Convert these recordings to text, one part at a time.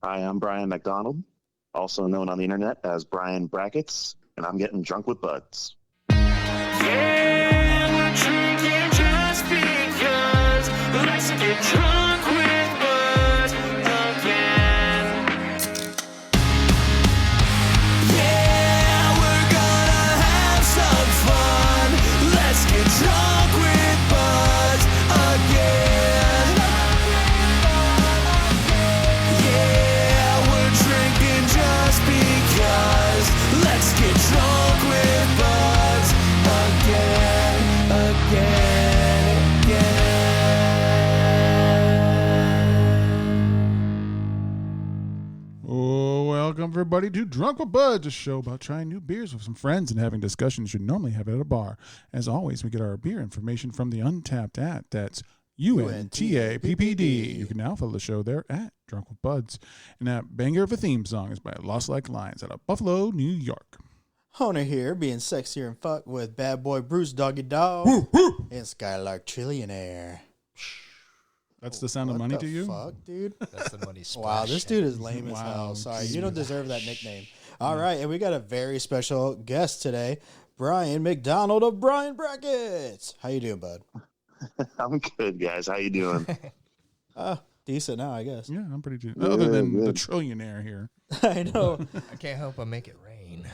Hi, I'm Brian McDonald, also known on the internet as Brian Brackets, and I'm getting drunk with buds. Yeah, we're drinking just because. Let's get drunk with buds again. Yeah, we're gonna have some fun. Let's get drunk with buds again. Yeah, we're drinking just because. Let's get drunk with buds again. Oh, welcome everybody to Drunk with Buds, a show about trying new beers with some friends and having discussions you'd normally have at a bar. As always, we get our beer information from the Untapped app. That's UNTAPPD. You can now follow the show there at Drunk with Buds. And that banger of a theme song is by Lost Like Lions out of Buffalo, New York. Honer here, being sexier and fuck with bad boy Bruce Doggy Dog and Skyler Trillionaire. That's the sound of money to you? Fuck, dude? That's the money splash. Wow, this dude is lame as Wow. hell. Sorry, you don't deserve that nickname. All right, and we got a very special guest today, Brian McDonald of Brian Brackets. How you doing, bud? I'm good, guys. How you doing? Decent now, I guess. Yeah, I'm pretty good. Yeah, Other than the good. trillionaire here. I know. I can't help but make it rain.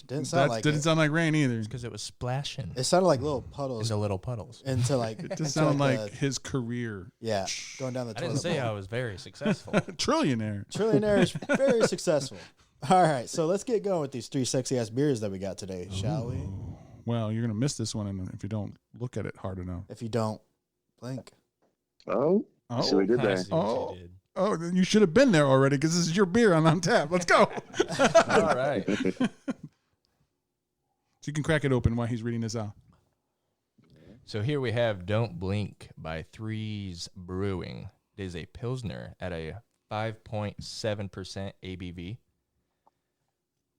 Didn't sound like didn't it. sound like rain either. Because it was splashing It sounded like little puddles into little puddles. into like. It just into sounded like the- his career. yeah, going down the I toilet. didn't say bowl. I was very successful. Trillionaire. Trillionaire is very successful. All right, so let's get going with these three sexy ass beers that we got today, shall we? Well, you're going to miss this one if you don't look at it hard enough. If you don't blink. Oh, Oh. see what we did I there. see what Oh. you did. Oh, then you should have been there already because this is your beer on tap. Let's go. All right. So you can crack it open while he's reading this out. So here we have Don't Blink by Threes Brewing. It is a Pilsner at a 5.7% ABV.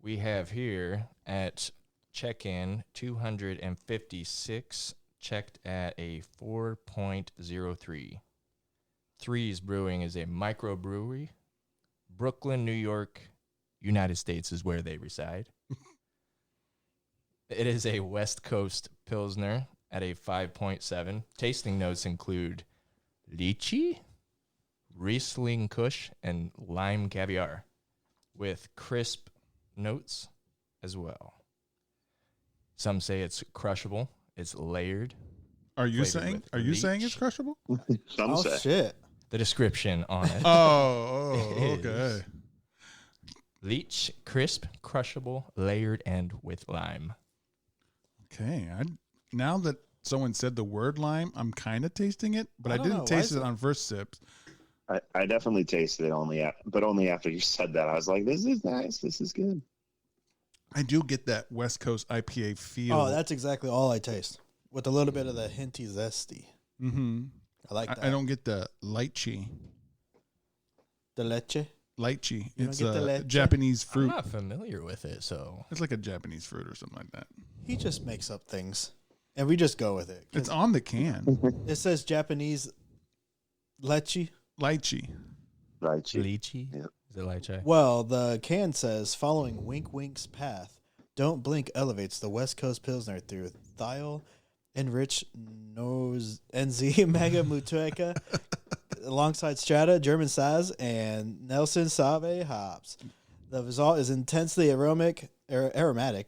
We have here at check-in 256, checked at a 4.03. Threes Brewing is a microbrewery. Brooklyn, New York, United States is where they reside. It is a West Coast Pilsner at a 5.7. Tasting notes include lychee, Riesling Kush, and lime caviar, with crisp notes as well. Some say it's crushable. It's layered. Are you Flavored saying? with It's leech. crushable? Some Oh say. shit! The description on it. Oh, It okay. is. Leech, crisp, crushable, layered, and with lime. Okay. Now that someone said the word lime, I'm kind of tasting it, but I I don't didn't know. Why taste is it it- on first sips. I definitely tasted it but only after you said that. I was like, this is nice. This is good. I do get that West Coast IPA feel. Oh, that's exactly all I taste, with a little bit of the hinty zesty. Mm-hmm. I like that. I don't get the lychee. the leche. Lychee. You don't It's get the a leche? Japanese I'm fruit. not familiar with it, so It's like a Japanese fruit or something like that. He just makes up things, and we just go with it. 'Cause It's on the can. it says Japanese leche. Lychee. Right. Chief. lychee. Yeah. Is it lychee? Well, the can says, following Wink Wink's path, Don't Blink elevates the West Coast Pilsner through thiol enriched nose NZ Mega Mutueka alongside Strata, German Saz, and Nelson Sauvage hops. The result is intensely aromatic.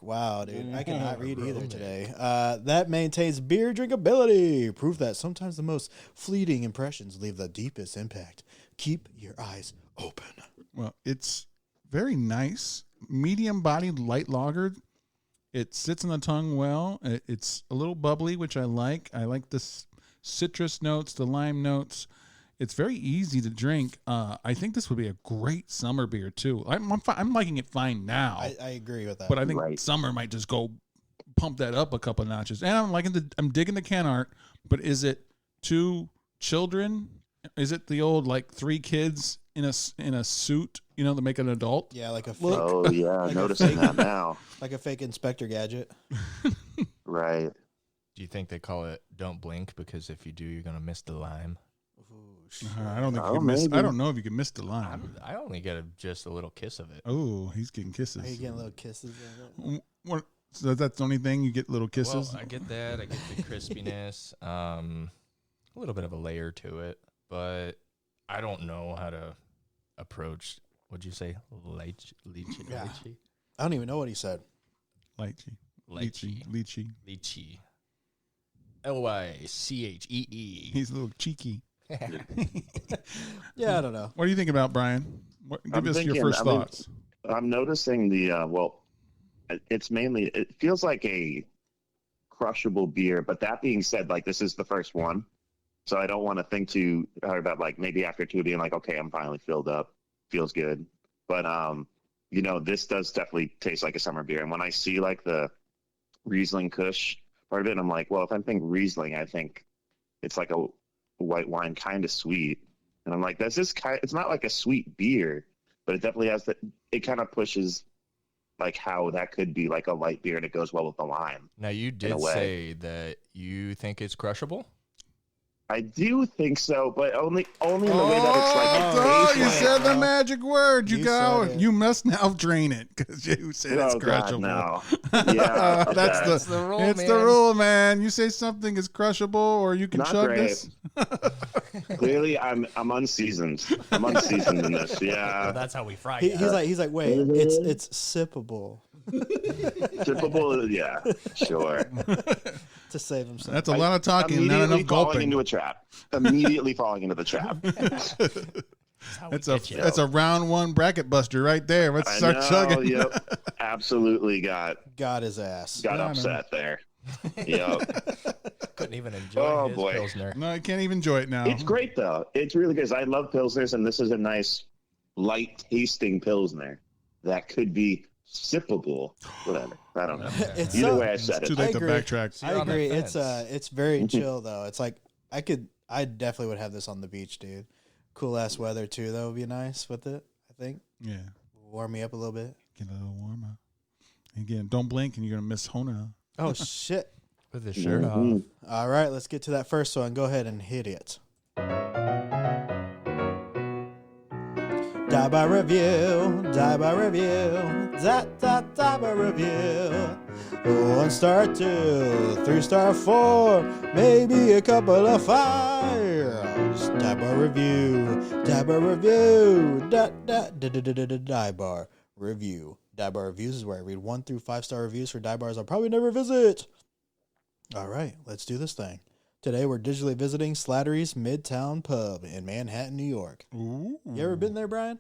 Wow, dude. I cannot read either today. That maintains beer drinkability. Proof that sometimes the most fleeting impressions leave the deepest impact. Keep your eyes open. Well, it's very nice. Medium bodied, light lagered. It sits on the tongue well. It's a little bubbly, which I like. I like the citrus notes, the lime notes. It's very easy to drink. I think this would be a great summer beer too. I'm liking it fine now, I agree with that. but I think Right. summer might just go pump that up a couple notches. And I'm digging the can art. But is it two children? Is it the old like three kids in a suit? You know, to make an adult. yeah, like a fake, Oh, yeah. Like a Noticing fake- that now. like a fake Inspector Gadget. Right. Do you think they call it Don't Blink because if you do, you're going to miss the lime? Ooh, I don't think you Oh, can miss. maybe. I don't know if you can miss the lime. I only get just a little kiss of it. Oh, he's getting kisses. Are you getting little kisses of it? What? So that's the only thing you get little kisses. Well, I get that. I get the crispiness. A little bit of a layer to it, but I don't know how to approach. What'd you say? Lychee? Yeah. Lychee? I don't even know what he said. Lychee. Lychee. Lychee. Lychee. Lychee. He's a little cheeky. Yeah, I don't know. What do you think about Brian? Give I'm us your thinking, first I mean, thoughts. I'm noticing it's mainly, it feels like a crushable beer, but that being said, like, this is the first one. So I don't want to think too hard about, like, maybe after two being like, okay, I'm finally filled up. Feels good. But, this does definitely taste like a summer beer. And when I see, like, the Riesling Kush part of it, I'm like, well, if I think Riesling, I think it's like a white wine, kind of sweet. And I'm like, it's not like a sweet beer, but it definitely has it kind of pushes, like, how that could be like a light beer and it goes well with the lime. Now, you did say that you think it's crushable? I do think so, but only in the way that it's like. Oh, It you tastes said like, the magic word. You You go. said it. You must now drain it because you said it's oh God, crushable. no. Yeah, That's the rule, It's man. the rule, man. You say something is crushable, or you can Not chug great. this. Clearly, I'm unseasoned. I'm unseasoned in this. Yeah, That's how we fry He's like, wait, it's sippable typical. Yeah, sure. to save himself. That's a lot of talking, not Immediately enough falling gulping. into a trap. Immediately falling into the trap. That's a round one bracket buster right there. Let's I start know. chugging. Yep. Absolutely got his ass. upset there. Yep. Couldn't even enjoy Oh, his boy. Pilsner. No, I can't even enjoy it now. It's great though. It's really good. I love pilsners, and this is a nice, light tasting pilsner that could be sippable. Whatever. I don't know. It's Either so- way, I said It's too it. late I to agree. backtrack. I You're on the agree. fence. It's very chill though. It's like I definitely would have this on the beach, dude. Cool ass weather too. That would be nice with it. I think Yeah, warm me up a little bit. get a little warmer. Again, don't blink, and you're gonna miss Hona. Oh shit! With his shirt Mhm. off. All right, let's get to that first one. Go ahead and hit it. Die by review, die by review, die by review. 1 star, 2, 3 star, 4, maybe a couple of 5s. Die bar review, die bar review, die bar review. Die bar reviews is where I read 1 through 5 star reviews for die bars I'll probably never visit. All right, let's do this thing. Today we're digitally visiting Slattery's Midtown Pub in Manhattan, New York. Ooh. You ever been there, Brian?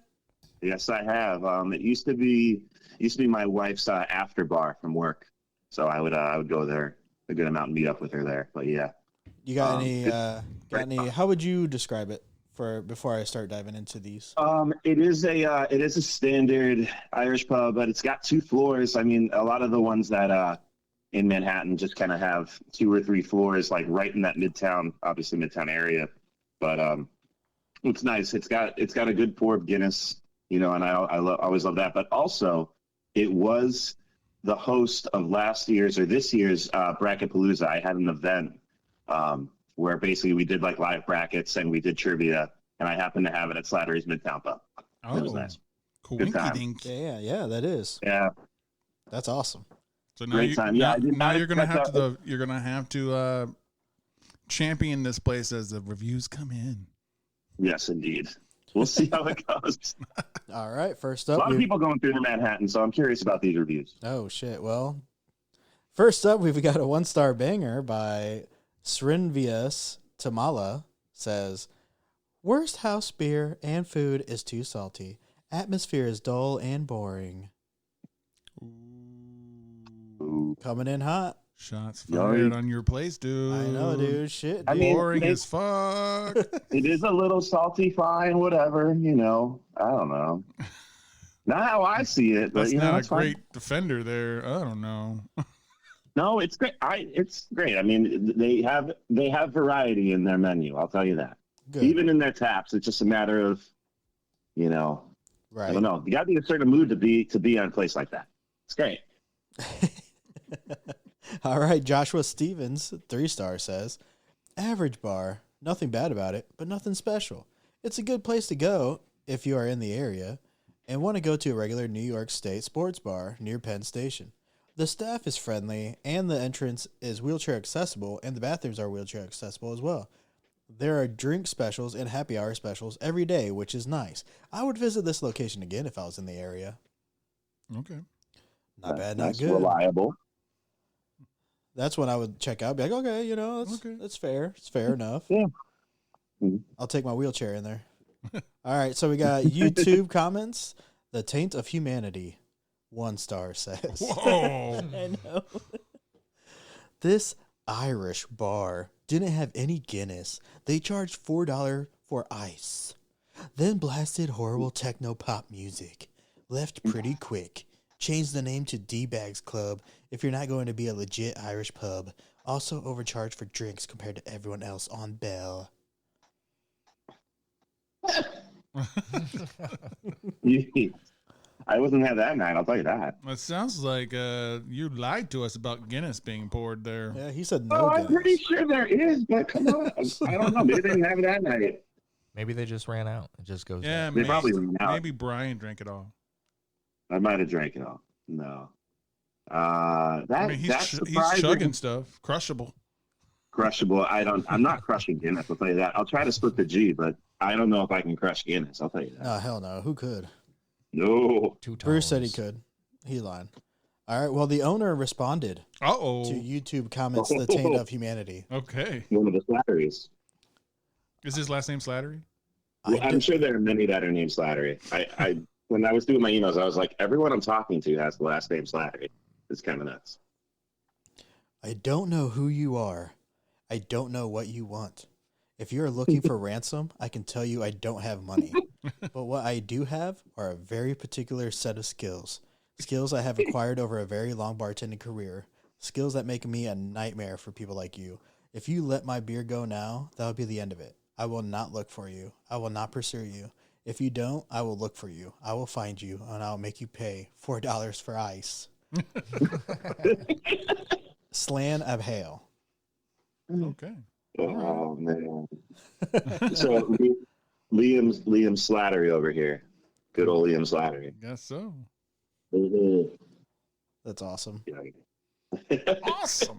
Yes, I have. It used to be my wife's after bar from work, so I would go there a good amount and meet up with her there. But yeah, You got great any? How would you describe it before I start diving into these? it is a standard Irish pub, but it's got 2 floors. I mean, a lot of the ones that in Manhattan just kind of have 2 or 3 floors, like right in that midtown area. But it's nice. It's got a good pour of Guinness, and I always love that. But also, it was the host of this year's Bracketpalooza. I had an event where basically we did like live brackets and we did trivia, and I happened to have it at Slattery's Midtown Pub. It was nice. Good time. Coinky dink. Yeah, that is. Yeah. That's awesome. So now, Great time. Yeah, I did now not you're gonna expect have to champion this place as the reviews come in. Yes, indeed. We'll see how it goes. All right, first A up. lot of people going through the Manhattan, so I'm curious about these reviews. Oh shit! Well, first up, we've got a 1 star banger by Srinvias Tamala. Says, worst house beer and food is too salty. Atmosphere is dull and boring. Ooh. Coming in hot. Shots No, fired you- on your place, dude. I know, dude. Shit, dude. I mean, Boring it- as fuck. It is a little salty, fine, whatever, I don't know. Not how I see it, but That's not a it's fine. great defender there. I don't know. No, it's great. It's great. I mean, they have variety in their menu. I'll tell you that. Good. Even in their taps, it's just a matter of, I Right. don't know. You got to be in a certain mood to be on a place like that. It's great. All right, Joshua Stevens, 3 star, says, average bar, Nothing bad about it, but nothing special. It's a good place to go if you are in the area and want to go to a regular New York State sports bar near Penn Station. The staff is friendly, and the entrance is wheelchair accessible, and the bathrooms are wheelchair accessible as well. There are drink specials and happy hour specials every day, which is nice. I would visit this location again if I was in the area. Okay. Not bad, not That's good. reliable. That's when I would check out. Be like, okay, that's fair. It's fair enough. Yeah. I'll take my wheelchair in there. All right, so we got YouTube comments. The taint of humanity. 1 star says. Whoa. I know. This Irish bar didn't have any Guinness. They charged $4 for ice. Then blasted horrible techno pop music. Left pretty quick. Changed the name to D-Bags Club if you're not going to be a legit Irish pub. Also overcharged for drinks compared to everyone else on Bell. I wasn't there that night, I'll tell you that. It sounds like you lied to us about Guinness being poured there. Yeah, he said no Oh, I'm Guinness. pretty sure there is, but come on. I don't know. Maybe they didn't have it that night. Maybe they just ran out. It just goes. Yeah, down. They probably ran out. maybe Brian drank it all. I might have drank it all. No. I mean, That's he's surprising. chugging stuff. Crushable. Crushable. I'm not crushing Guinness, I'll tell you that. I'll try to split the G, but I don't know if I can crush Guinness, I'll tell you that. No, hell no. Who could? No. 2 tones. Bruce said he could. He lied. All right, well, the owner responded Uh-oh. to YouTube comments, the taint of humanity. Okay. One of the Slatteries. Is his last name Slattery? Well, I'm sure there are many that are named Slattery. I when I was doing my emails, I was like, everyone I'm talking to has the last name Slattery. It's kind of nuts. I don't know who you are. I don't know what you want. If you're looking for ransom, I can tell you I don't have money. But what I do have are a very particular set of skills. Skills I have acquired over a very long bartending career. Skills that make me a nightmare for people like you. If you let my beer go now, that'll be the end of it. I will not look for you. I will not pursue you. If you don't, I will look for you. I will find you, and I'll make you pay $4 for ice. Slan of Hale. Okay. Oh, man. So Liam Slattery over here. Good old Liam Slattery. Guess so. That's awesome. Awesome.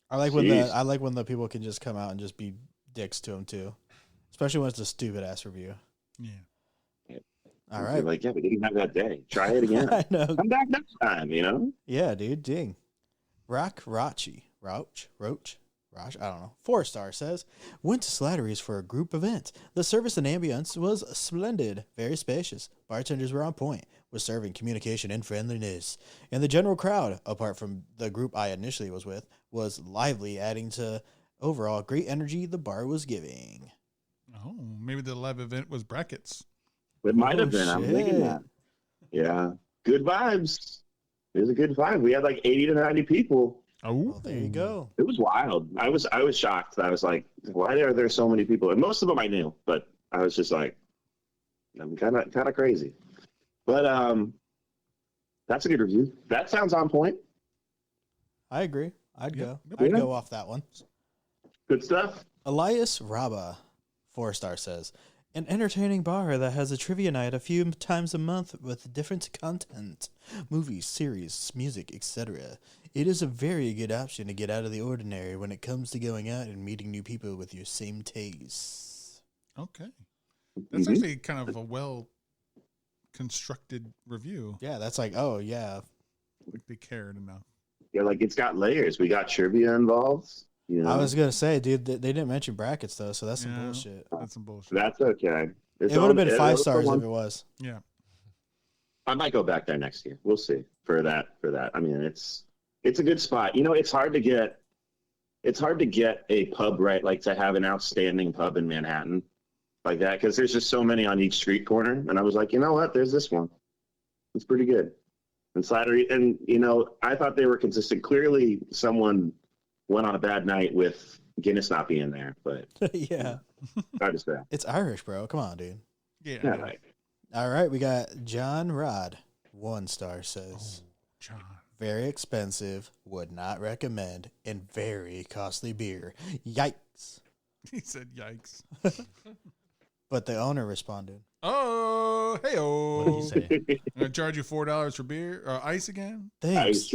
I like when Jeez. the people can just come out and just be dicks to him too, especially when it's a stupid ass review. Yeah. All right. You're like, yeah, we didn't have that day. Try it again. I know. Come back next time, you know? Yeah, dude. Ding. Roach. I don't know. 4-star says, went to Slattery's for a group event. The service and ambience was splendid, very spacious. Bartenders were on point, with serving communication and friendliness. And the general crowd, apart from the group I initially was with, was lively, adding to overall great energy the bar was giving. Oh, maybe the live event was brackets. It might have Oh, been. I'm thinking shit. that. Yeah. Good vibes. It was a good vibe. We had like 80 to 90 people. Oh, Well, there you go. It was wild. I was shocked. I was like, why are there so many people? And most of them I knew, but I was just like, I'm kind of crazy. But that's a good review. That sounds on point. I agree. I'd Yep. go. Yep. I'd Yeah. go off that one. Good stuff. Elias Raba, 4-star says, an entertaining bar that has a trivia night a few times a month with different content, movies, series, music, etc. It is a very good option to get out of the ordinary when it comes to going out and meeting new people with your same tastes. okay. That's Mhm. actually kind of a well constructed review. Yeah, that's like, oh yeah, Like they cared enough. Yeah, like it's got layers. We got trivia involved. You know, I was gonna say, dude, they didn't mention brackets though, so that's some Yeah. bullshit. That's some bullshit. that's okay. It's It would have on- been 5 it's stars on- if it was. Yeah. I might go back there next year. We'll see for that. I mean, it's a good spot. You know, it's hard to get a pub right, like to have an outstanding pub in Manhattan like that, because there's just so many on each street corner. And I was like, you know what? There's this one. It's pretty good. And Slattery, and you know, I thought they were consistent. Clearly, someone went on a bad night with Guinness not being there, but Yeah, hard to say. it's Irish, bro. Come on, dude. Yeah. Yeah, like, All right, we got John Rod, 1-star says. John. Very expensive, would not recommend, and very costly beer. Yikes. He said, "Yikes!" But the owner responded. Oh, hey, What did he say? I'm gonna charge you $4 for beer or ice again. Thanks.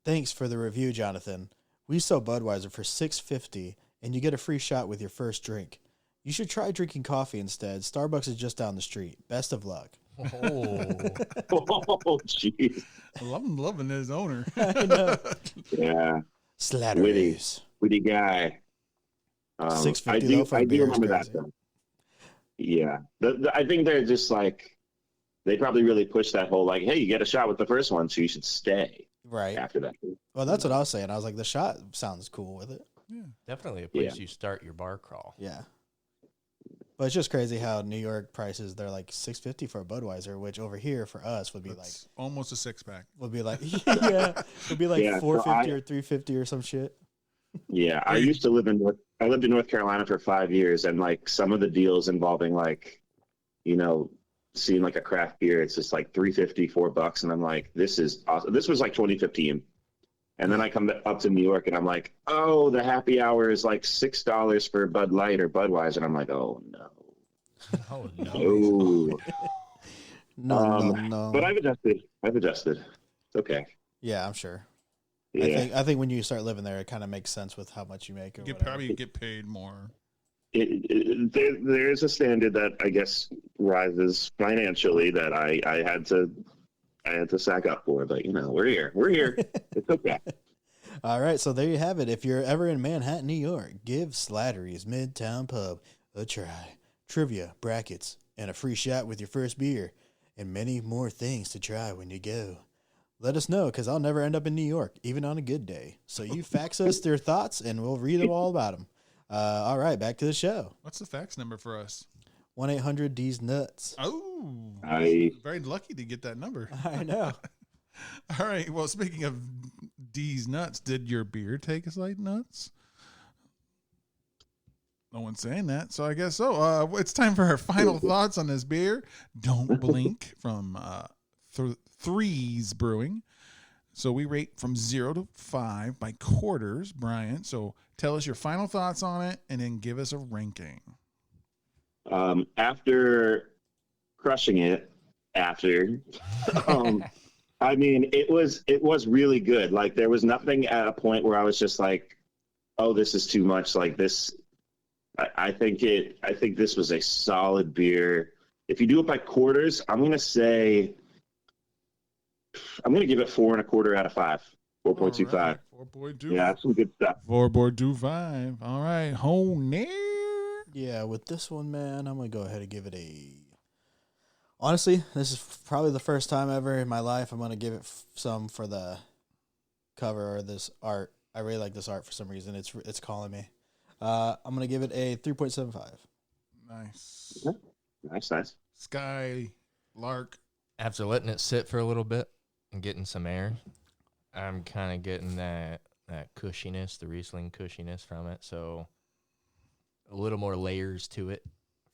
Thanks for the review, Jonathan. We sell Budweiser for $6.50, and you get a free shot with your first drink. You should try drinking coffee instead. Starbucks is just down the street. Best of luck. Oh, Oh, jeez. Well, I'm loving his owner. I know. Yeah. Slatteries. Witty guy. $6.50 I though for a do beer is remember that crazy. though. Yeah. I think they're just like, they probably really push that whole like, hey, you get a shot with the first one, so you should stay Right. after that. Well, that's what I was saying. I was like, the shot sounds cool with it. definitely a place you start your bar crawl. Yeah. But it's just crazy how New York prices, they're like $6.50 for a Budweiser, which over here for us would be That's almost a 6-pack. would be like yeah, would be like Yeah, so $4.50 or $3.50 or some shit. Yeah. I used to live I lived in North Carolina for 5 years, and like some of the deals involving like, you know, seeing like a craft beer, it's just like $3.50, $4, and I'm like, this is awesome. This was like 2015. And then I come up to New York and I'm like, oh, the happy hour is like $6 for Bud Light or Budweiser. And I'm like, oh no. Oh no. Oh. No. But I've adjusted. It's okay. Yeah, I'm sure. Yeah. I think when you start living there, it kind of makes sense with how much you make or You whatever. probably get paid more. There is a standard that I guess rises financially that I had to sack up for, but you know, we're here. It's okay. All right, so there you have it. If you're ever in Manhattan, New York, give Slattery's Midtown Pub a try. Trivia, brackets, and a free shot with your first beer, and many more things to try when you go. Let us know, because I'll never end up in New York, even on a good day. So you fax us their thoughts, and we'll read them all about them. All right, back to the show. What's the fax number for us? 1-800-DEES-NUTS. Oh, I- very lucky to get that number. I know. All right. Well, speaking of D's nuts, did your beer take us like nuts? No one's saying that, so I guess so. It's time for our final thoughts on this beer. Don't Blink from Threes Brewing. So we rate from 0 to 5 by quarters, Brian. So tell us your final thoughts on it, and then give us a ranking. After crushing it, I mean, it was really good. Like there was nothing at a point where I was just like, oh, this is too much. Like this, I think this was a solid beer. If you do it by quarters, I'm going to give it 4.25 out of 5, 4.25. Right, 4.2. Yeah, that's some good stuff. 4.25. All right. Home there. Yeah, with this one, man, I'm going to go ahead and give it a... Honestly, this is probably the first time ever in my life I'm going to give it some for the cover or this art. I really like this art for some reason. It's calling me. I'm going to give it a 3.75. Nice. Nice. Sky, Lark. After letting it sit for a little bit and getting some air, I'm kind of getting that cushiness, the Riesling cushiness from it. So a little more layers to it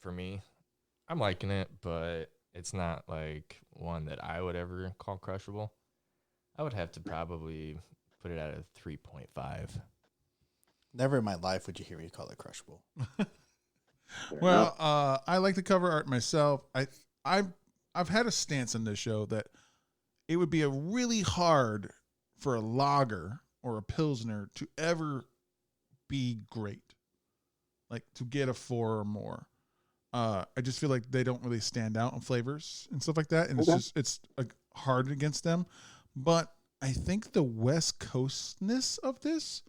for me. I'm liking it, but it's not like one that I would ever call crushable. I would have to probably put it at a 3.5. Never in my life would you hear me call it crushable. Well, I like the cover art myself. I've had a stance on this show that it would be a really hard for a lager or a pilsner to ever be great, like to get a 4 or more. I just feel like they don't really stand out in flavors and stuff like that, and it's hard against them. But I think the West Coastness of this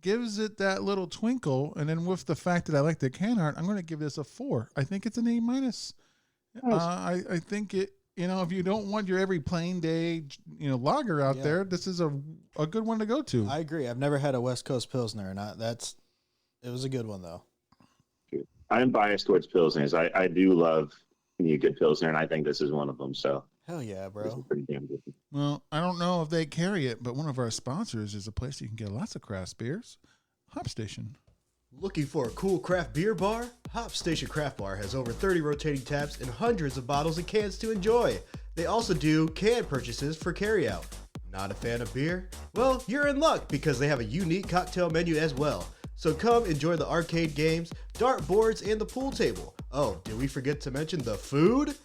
gives it that little twinkle, and then with the fact that I like the can art, I'm going to give this a 4. I think it's an A-. Nice. I think it. You know, if you don't want your every plain day, lager out there, this is a good one to go to. I agree. I've never had a West Coast Pilsner, and it was a good one, though. I'm biased towards Pilsners. I do love a good Pilsner, and I think this is one of them. So Hell yeah, this is bro. pretty damn good. Well, I don't know if they carry it, but one of our sponsors is a place you can get lots of craft beers, Hop Station. Looking for a cool craft beer bar? Hop Station Craft Bar has over 30 rotating taps and hundreds of bottles and cans to enjoy. They also do can purchases for carryout. Not a fan of beer? Well, you're in luck because they have a unique cocktail menu as well. So come enjoy the arcade games, dart boards, and the pool table. Oh, did we forget to mention the food?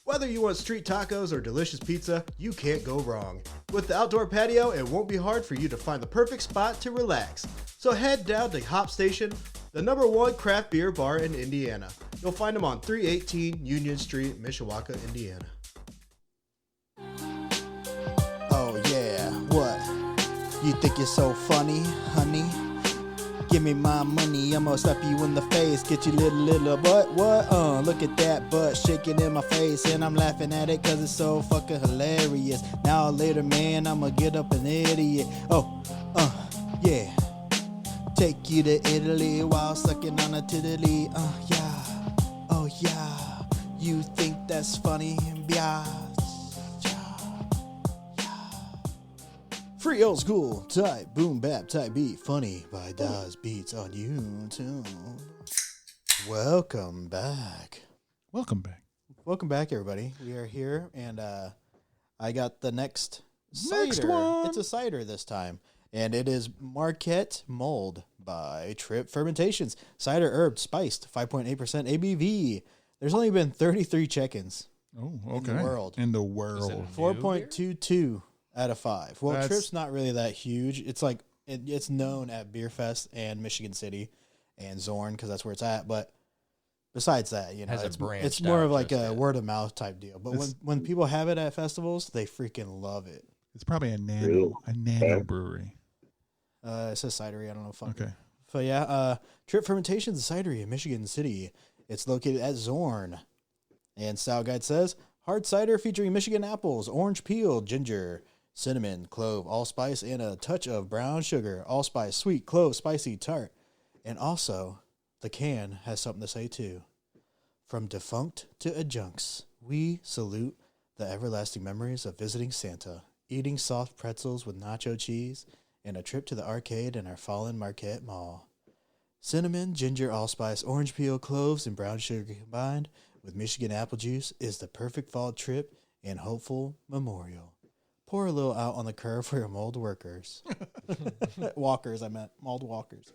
Whether you want street tacos or delicious pizza, you can't go wrong. With the outdoor patio, it won't be hard for you to find the perfect spot to relax. So head down to Hop Station, the #1 craft beer bar in Indiana. You'll find them on 318 Union Street, Mishawaka, Indiana. Oh yeah, what? You think you're so funny, honey? Give me my money, I'ma slap you in the face. Get you little butt, what? Look at that butt shaking in my face. And I'm laughing at it cause it's so fucking hilarious. Now or later, man, I'ma get up an idiot. Oh, yeah. Take you to Italy while sucking on a tiddly. Yeah. Oh yeah. You think that's funny? Yeah. Free old school type boom bap type beat funny by Daz Beats on YouTube. Welcome back. Welcome back. Welcome back, everybody. We are here, and I got the next cider. one. It's a cider this time, and it is Marquette Mold by Trip Fermentations. Cider herb spiced, 5.8% ABV. There's only been 33 check-ins. Oh, okay. In the world. In the world. 4.22 out of 5. Well, That's- Trip's not really that huge. It's like it's known at Beer Fest and Michigan City and Zorn because that's where it's at. But besides that, you know, Has a it's branched more out of like just a yet. word of mouth type deal. But when people have it at festivals, they freaking love it. It's probably a Really? nano brewery. It says cidery. I don't know. Fuck. Okay. But yeah, Trip Fermentations Cidery in Michigan City. It's located at Zorn. And Style Guide says, hard cider featuring Michigan apples, orange peel, ginger, cinnamon, clove, allspice, and a touch of brown sugar. Allspice, sweet, clove, spicy, tart. And also, the can has something to say too. From defunct to adjuncts, we salute the everlasting memories of visiting Santa, eating soft pretzels with nacho cheese, and a trip to the arcade in our fallen Marquette Mall. Cinnamon, ginger, allspice, orange peel, cloves, and brown sugar combined with Michigan apple juice is the perfect fall trip and hopeful memorial. Pour a little out on the curb for your mold workers. Walkers, I meant. Mold walkers.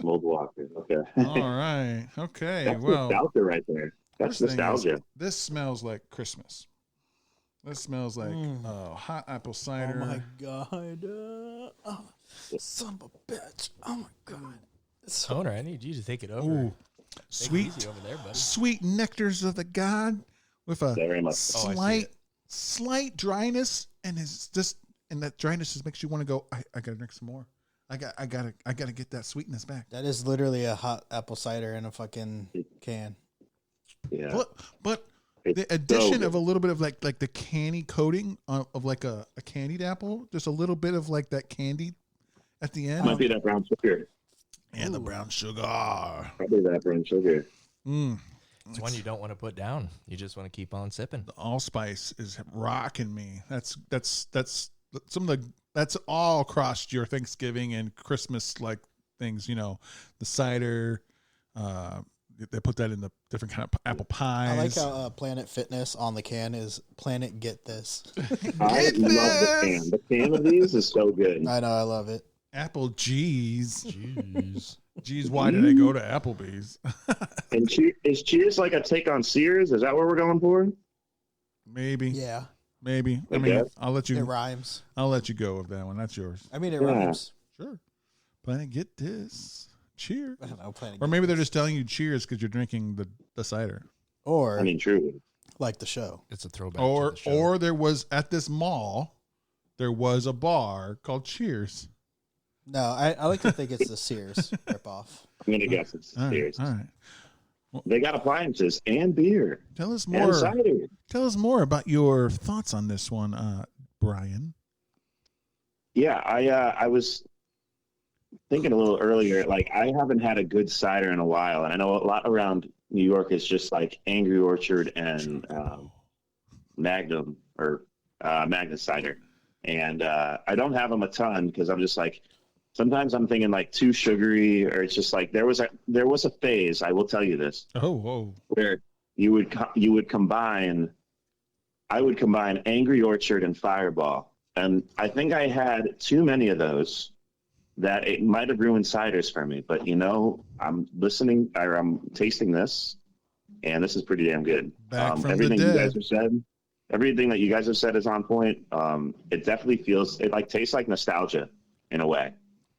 Mold Walker. Okay. All right. Okay. That's Well, nostalgia right there. That's this thing is- nostalgia. This smells like Christmas. This smells like hot apple cider. Oh my god. Son of a bitch. Oh my god. It's so Toner, I need you to take it over. Ooh, Take it sweet, easy over there, buddy. sweet nectars of the god with a Very much. Oh, I see slight, it. slight dryness, and it's just, and that dryness just makes you want to go. I gotta drink some more. I gotta get that sweetness back. That is literally a hot apple cider in a fucking can. Yeah. But It's the so addition good. of a little bit of like the candy coating of like a candied apple, just a little bit of like that candy at the end, Might be that brown sugar. and the brown sugar. Probably that brown sugar. It's one you don't want to put down. You just want to keep on sipping. The allspice is rocking me. That's some of the that's all across your Thanksgiving and Christmas like things. You know, the cider. They put that in the different kind of apple pies. I like how Planet Fitness on the can is Planet Get This. I love the can. The can of these is so good. I know, I love it. apple G's. Jeez, why did I go to Applebee's? And is Cheers like a take on Sears? Is that what we're going for? Maybe. Yeah, Maybe. I I mean, guess. I'll let it you. rhymes. I'll let you go with that one. That's yours. I mean, it Yeah. rhymes. Sure. Planet, get this. Cheers. I don't know, Planet Or Get maybe they're This. just telling you cheers because you're drinking the cider. Or I mean, truly. like the show. It's a throwback. Or to the show. or there was at this mall, there was a bar called Cheers. No, I like to think it's the Sears ripoff. I'm gonna guess it's All right. Sears. All right. They got appliances and beer Tell us and more. cider. Tell us more about your thoughts on this one, Brian. Yeah, I was thinking a little earlier. Like, I haven't had a good cider in a while, and I know a lot around New York is just like Angry Orchard and Magnum or Magnus cider, and I don't have them a ton because I'm just like, sometimes I'm thinking like too sugary, or it's just like there was a phase, I will tell you this, Oh. where you would combine. I would combine Angry Orchard and Fireball, and I think I had too many of those that it might have ruined ciders for me, but I'm tasting this, and this is pretty damn good. Back from everything the you dead. guys have said, everything that you guys have said is on point. It definitely it like tastes like nostalgia in a way,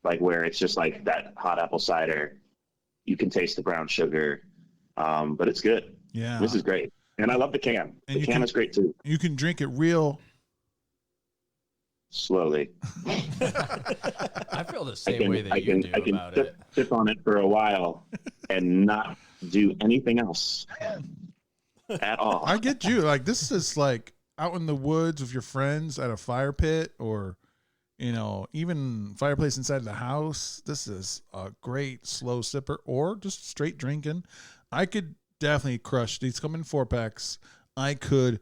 like where it's just like that hot apple cider. You can taste the brown sugar, but it's good. Yeah. This is great. And I love the can. And The can is great too. You can drink it real. Slowly. I feel the same way that you do about it. Sip on it for a while and not do anything else at all. I get you. Like, this is like out in the woods with your friends at a fire pit, or even fireplace inside the house. This is a great slow sipper, or just straight drinking. I could definitely crush these. Come in 4-packs. I could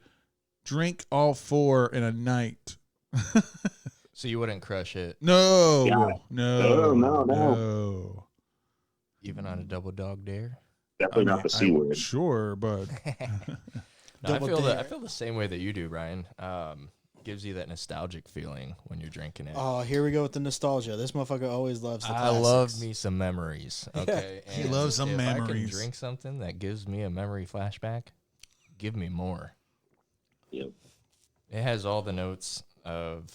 drink all 4 in a night. So you wouldn't crush it No, Yeah. no. even on a double dog dare? Definitely not the C word. Sure, but No, I Double feel dare. the same way that you do, Brian. Gives you that nostalgic feeling when you're drinking it. Oh, here we go with the nostalgia. This motherfucker always loves the I classics. love me some memories. Okay, He And loves some if I memories. can drink something that gives me a memory flashback, give me more. Yep. It has all the notes of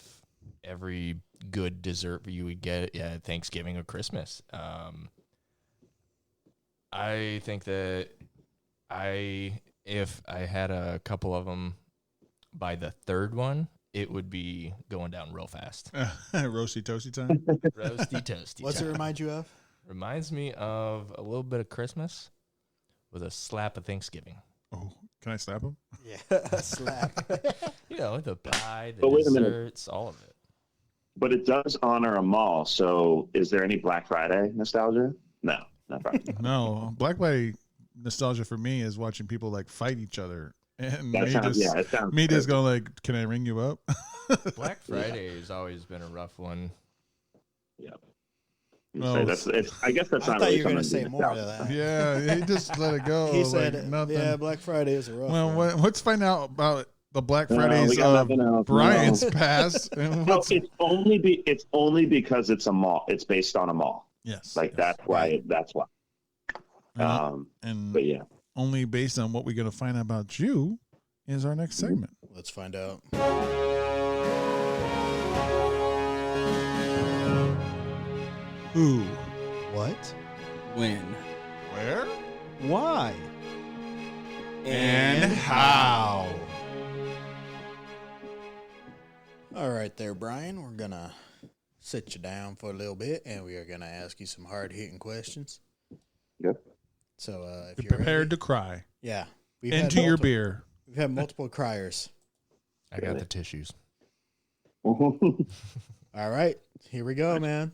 every good dessert you would get at Thanksgiving or Christmas. I think that if I had a couple of them by the third one, it would be going down real fast. roasty toasty time. Roasty toasty. What's it time. remind you of? Reminds me of a little bit of Christmas with a slap of Thanksgiving. Oh, can I slap him? Yeah, slap. The pie, the But wait a minute. desserts, all of it. But it does honor a mall. So is there any Black Friday nostalgia? No, not Friday. No, Black Friday nostalgia for me is watching people like fight each other, and That sounds, it sounds me just good. going like, "Can I ring you up?" Black Friday has always been a rough one. Yep. No, I guess that's I not thought really you were going to something say more to that. yeah, he just let it go. He like said, nothing. yeah, Black Friday is a rough Well, one. let's find out about the Black No, Fridays we got of nothing else. Brian's No. past. And No, what's, it's only because it's a mall. It's based on a mall. yes, Like yes. that's why. That's why. And, and But yeah. only based on what we're going to find out about you is our next segment. Let's find out. Who? What? When? Where? Why? And how? All right there, Brian. We're going to sit you down for a little bit, and we are going to ask you some hard-hitting questions. Yep. So if Be you're prepared ready, to cry yeah. We've into your multiple- beer. We've had multiple criers. I got the tissues. All right. Here we go, man.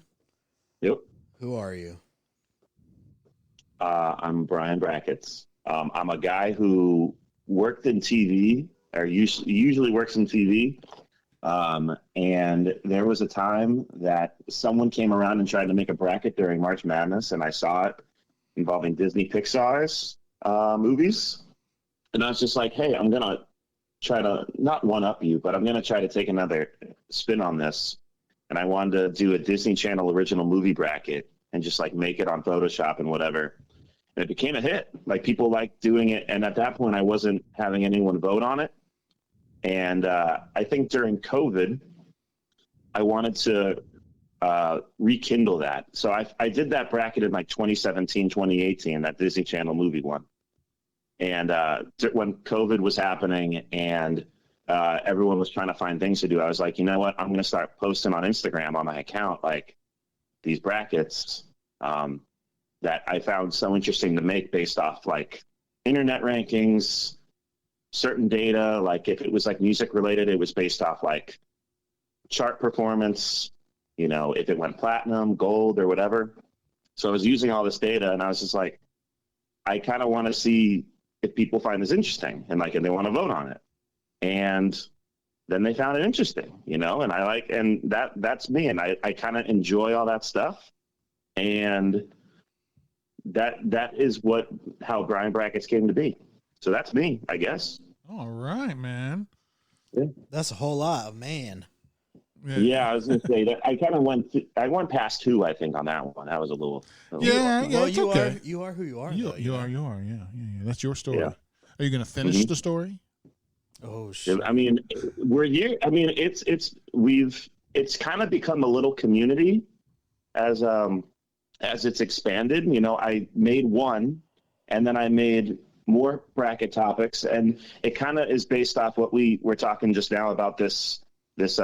Yep. Who are you? I'm Brian Brackets. I'm a guy who worked in TV, or usually works in TV. And there was a time that someone came around and tried to make a bracket during March Madness, and I saw it involving Disney Pixar's movies. And I was just like, hey, I'm going to try to not one-up you, but I'm going to try to take another spin on this. And I wanted to do a Disney Channel original movie bracket and just like make it on Photoshop and whatever. And it became a hit. Like people liked doing it. And at that point, I wasn't having anyone vote on it. And I think during COVID, I wanted to rekindle that. So I did that bracket in like 2017, 2018, that Disney Channel movie one. And when COVID was happening and everyone was trying to find things to do, I was like, you know what? I'm going to start posting on Instagram on my account, like these brackets that I found so interesting to make based off like internet rankings, certain data. Like if it was like music related, it was based off like chart performance, if it went platinum, gold, or whatever. So I was using all this data and I was just like, I kind of want to see if people find this interesting and they want to vote on it. And then they found it interesting, and I like, and that's me. And I kind of enjoy all that stuff. And that is how Brian Brackets came to be. So that's me, I guess. All right, man. That's a whole lot, man. Yeah, I was gonna say that I kind of went past 2, I think, on that one. That was a little Yeah, Well, it's you okay. you are who you are. You though, you are. Yeah. That's your story. Yeah. Are you going to finish the story? Oh shit! I mean, we're here. I mean, it's kind of become a little community as it's expanded. You know, I made one, and then I made more bracket topics, and it kind of is based off what we were talking just now about this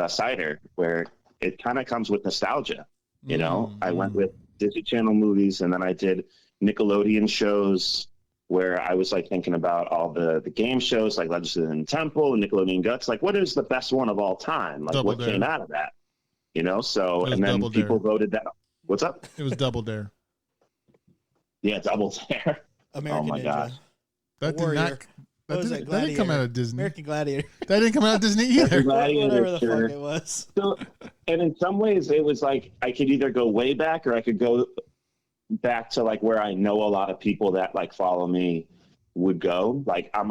cider, where it kind of comes with nostalgia. You know, I went with Disney Channel movies, and then I did Nickelodeon shows where I was like thinking about all the game shows like Legends in the Temple and Nickelodeon Guts. Like, what is the best one of all time? Like, Double what Dare. came out of that? You know, so, It was and then Double people Dare. voted that. What's up? It was Double Dare. Yeah, Double Dare. American Oh my Ninja. gosh. That did Warrior. not. What was That didn't come Gladiator? out of Disney. American Gladiator. That didn't come out of Disney either. Whatever the Sure. fuck it was. So, and in some ways, it was like I could either go way back or I could go back to like where I know a lot of people that like follow me would go. Like I'm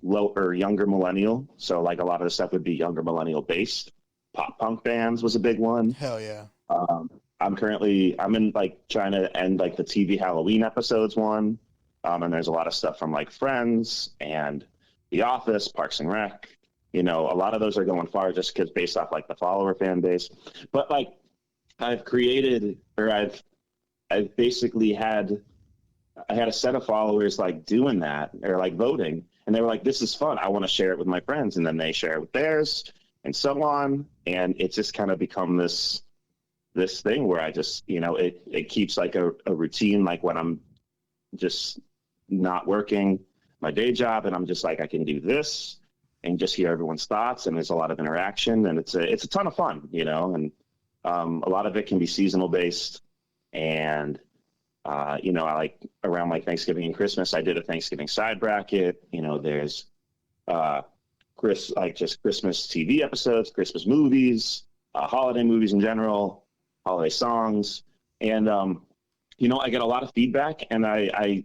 low or younger millennial, so like a lot of the stuff would be younger millennial based. Pop punk bands was a big one. Hell yeah. I'm in like trying to end like the TV Halloween episodes one. And there's a lot of stuff from like Friends and The Office, Parks and Rec. You know, a lot of those are going far just because based off like the follower fan base. But like I've basically had a set of followers like doing that or like voting, and they were like, this is fun. I want to share it with my friends. And then they share it with theirs and so on. And it's just kind of become this thing where I just, you know, it keeps like a routine, like when I'm just not working my day job and I'm just like, I can do this and just hear everyone's thoughts, and there's a lot of interaction, and it's a ton of fun, you know, and a lot of it can be seasonal based. And you know, I like around like Thanksgiving and Christmas, I did a Thanksgiving side bracket. You know, there's just Christmas TV episodes, Christmas movies, holiday movies in general, holiday songs. And you know, I get a lot of feedback, and I've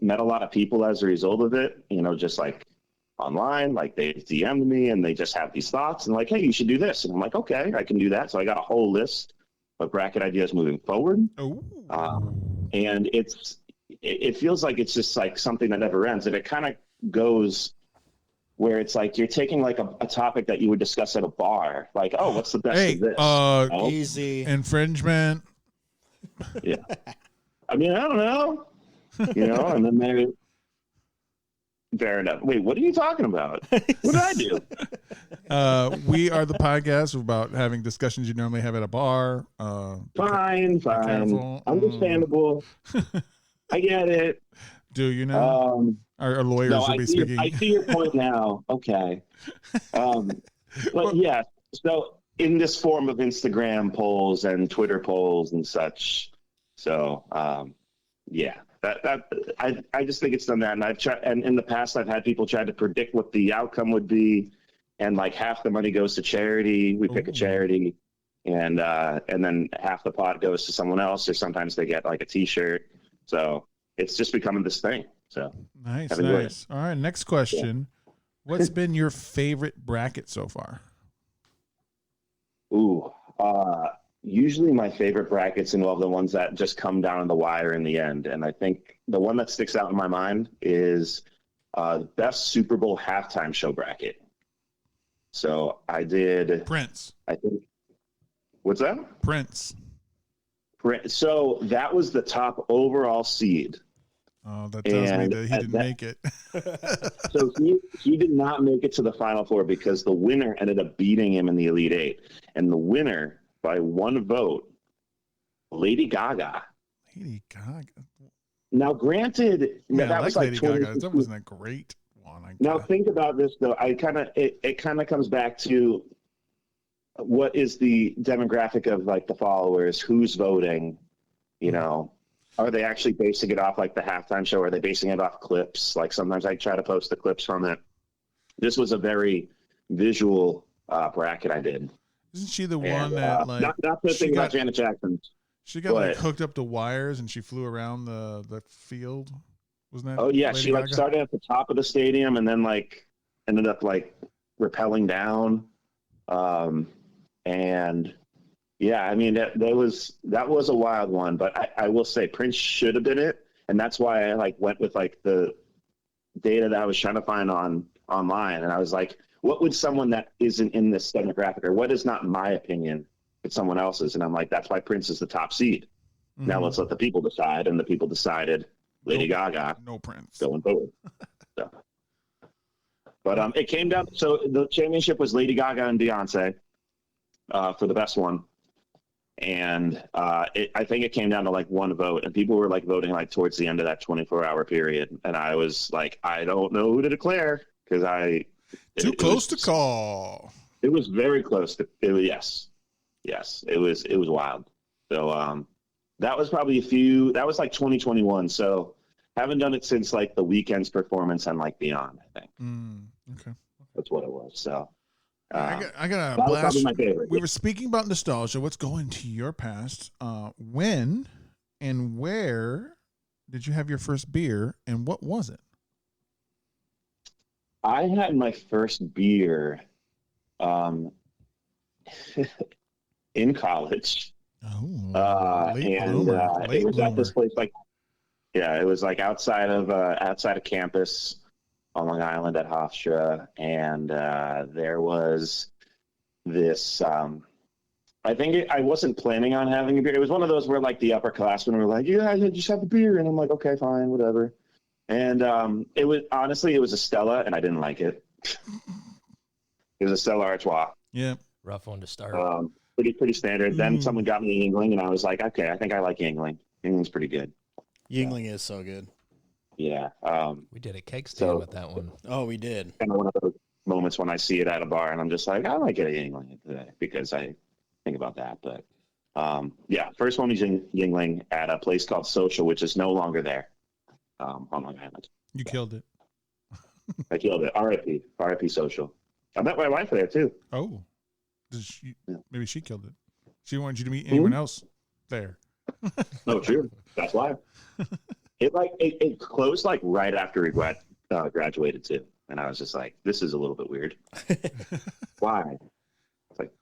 met a lot of people as a result of it, you know, just like online, like they DM'd me and they just have these thoughts and like, hey, you should do this. And I'm like, okay, I can do that. So I got a whole list of bracket ideas moving forward. And it feels like it's just like something that never ends. And it kind of goes where it's like you're taking like a topic that you would discuss at a bar. Like, oh, what's the best of this? Oh, Easy. Infringement. yeah. I mean, I don't know. You know, and then they're fair enough. Wait, what are you talking about? What did I do? We are the podcast about having discussions you normally have at a bar. Fine. careful. Understandable. I get it. Do you know? Our lawyers No, should be speaking. I see your point now. Okay. But yeah, so in this form of Instagram polls and Twitter polls and such. So yeah, that I just think it's done that, and I've tried, and in the past I've had people try to predict what the outcome would be, and like half the money goes to charity. We pick a charity, and then half the pot goes to someone else, or sometimes they get like a T-shirt. So it's just becoming this thing. So Nice. I've enjoyed it. All right, next question. What's been your favorite bracket so far? Ooh, usually my favorite brackets involve the ones that just come down on the wire in the end. And I think the one that sticks out in my mind is the best Super Bowl halftime show bracket. So I did, Prince. I think, what's that? Prince. So that was the top overall seed. Oh, that tells me And that he at didn't that- make it. So he did not make it to the Final Four because the winner ended up beating him in the Elite Eight. And the winner, by one vote, Lady Gaga. Lady Gaga. Now, granted, Man, that I was like like Lady Gaga. 2016. That wasn't a great one. Now, think about this, though. It kind of comes back to what is the demographic of like the followers, who's voting, you know. Are they actually basing it off like the halftime show? Are they basing it off clips? Like sometimes I try to post the clips from it. This was a very visual bracket I did. Isn't she the And, one that like not the thing about Janet Jackson. she got like but- hooked up to wires and she flew around the field? Wasn't that? Oh yeah, Lady she like Gaga? started at the top of the stadium and then like ended up like rappelling down. And yeah, I mean that was a wild one, but I will say Prince should have been it, and that's why I like went with like the data that I was trying to find online, and I was like, what would someone that isn't in this demographic, or what is not my opinion, but someone else's? And I'm like, that's why Prince is the top seed. Mhm. Now let's let the people decide, and the people decided Lady Gaga No Prince. going forward. So. But it came down. So the championship was Lady Gaga and Beyonce for the best one, and I think it came down to like one vote, and people were like voting like towards the end of that 24-hour period, and I was like, I don't know who to declare because Too close to call. It was very close to. Yes, it was wild. So that was probably that was like 2021. So haven't done it since like the Weeknd's performance and like Beyond. I think. Okay. That's what it was. So I got a that was blast. probably my favorite. We were speaking about nostalgia. What's going to your past? When and where did you have your first beer, and what was it? I had my first beer in college. Oh, late And bloomer. it was at this place it was like outside of campus on Long Island at Hofstra, and there was this. I wasn't planning on having a beer. It was one of those where like the upperclassmen were like, "Yeah, I just have a beer," and I'm like, "Okay, fine, whatever." And it was a Stella, and I didn't like it. It was a Stella Artois. Yeah. Rough one to start. Pretty standard. Then someone got me Yingling, and I was like, okay, I think I like Yingling. Yingling's pretty good. Yingling is so good. Yeah. We did a keg stand with that one. Oh, we did. Kind of one of those moments when I see it at a bar, and I'm just like, I might get a Yingling today because I think about that. But yeah, first one was Yingling at a place called Social, which is no longer there on Long Island. You killed it. I killed it. R.I.P. Social. I met my wife there too. Oh. Maybe she killed it. She wanted you to meet anyone else there. No, true. That's why. It closed like right after we graduated too, and I was just like, this is a little bit weird. Why? It's like